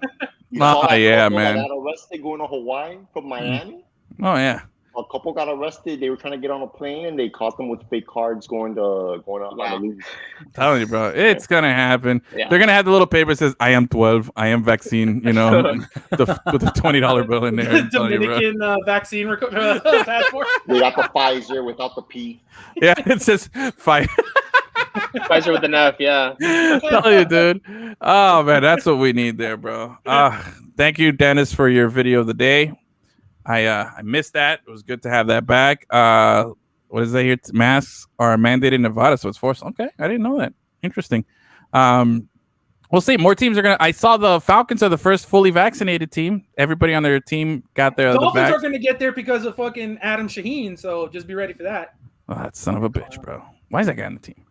Oh, yeah, man. Got arrested going to Hawaii from Miami. Oh, yeah. A couple got arrested. They were trying to get on a plane, and they caught them with fake cards going on the loose. I'm telling you, bro, it's gonna happen. Yeah. They're gonna have the little paper that says "I am 12. I am vaccine." With the $20 bill in there. Dominican vaccine passport. They got the Pfizer without the P. Yeah, it says Pfizer. Pfizer with an F, yeah. Tell you, dude. Oh man, that's what we need there, bro. Thank you, Dennis, for your video of the day. I missed that. It was good to have that back. What is that here? Masks are mandated in Nevada, so it's forced. Okay, I didn't know that. Interesting. We'll see. More teams are gonna. I saw the Falcons are the first fully vaccinated team. Everybody on their team got their. The Dolphins are gonna get there because of fucking Adam Shaheen. So just be ready for that. Oh, that son of a bitch, bro. Why is that guy on the team?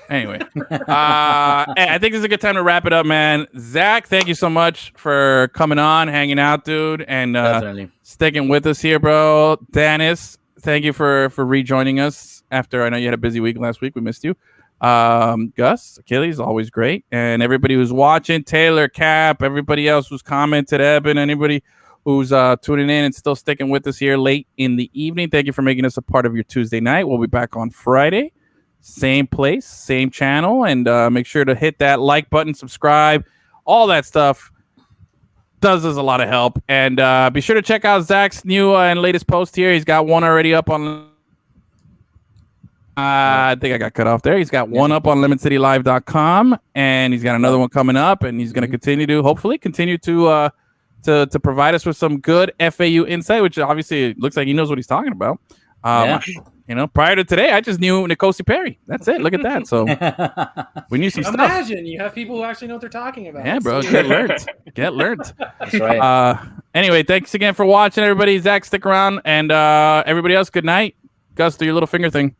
Anyway, I think this is a good time to wrap it up, man. Zach, thank you so much for coming on, hanging out, dude, and sticking with us here, bro. Dennis, thank you for rejoining us after I know you had a busy week last week. We missed you. Gus, Achilles, always great, and everybody who's watching, Taylor, Cap, everybody else who's commented, Eben, anybody who's tuning in and still sticking with us here late in the evening. Thank you for making us a part of your Tuesday night. We'll be back on Friday. Same place, same channel, and make sure to hit that like button, subscribe, all that stuff does us a lot of help. And be sure to check out Zach's new and latest post here. He's got one already up on I think I got cut off there. He's got one up on lemoncitylive.com, and he's got another one coming up, and he's going to hopefully continue to provide us with some good FAU insight, which obviously it looks like he knows what he's talking about. Prior to today, I just knew Nkosi Perry. That's it. Look at that. So we knew some stuff. Imagine you have people who actually know what they're talking about. Yeah, bro. Get learned. That's right. Anyway, thanks again for watching, everybody. Zach, stick around. And everybody else, good night. Gus, do your little finger thing.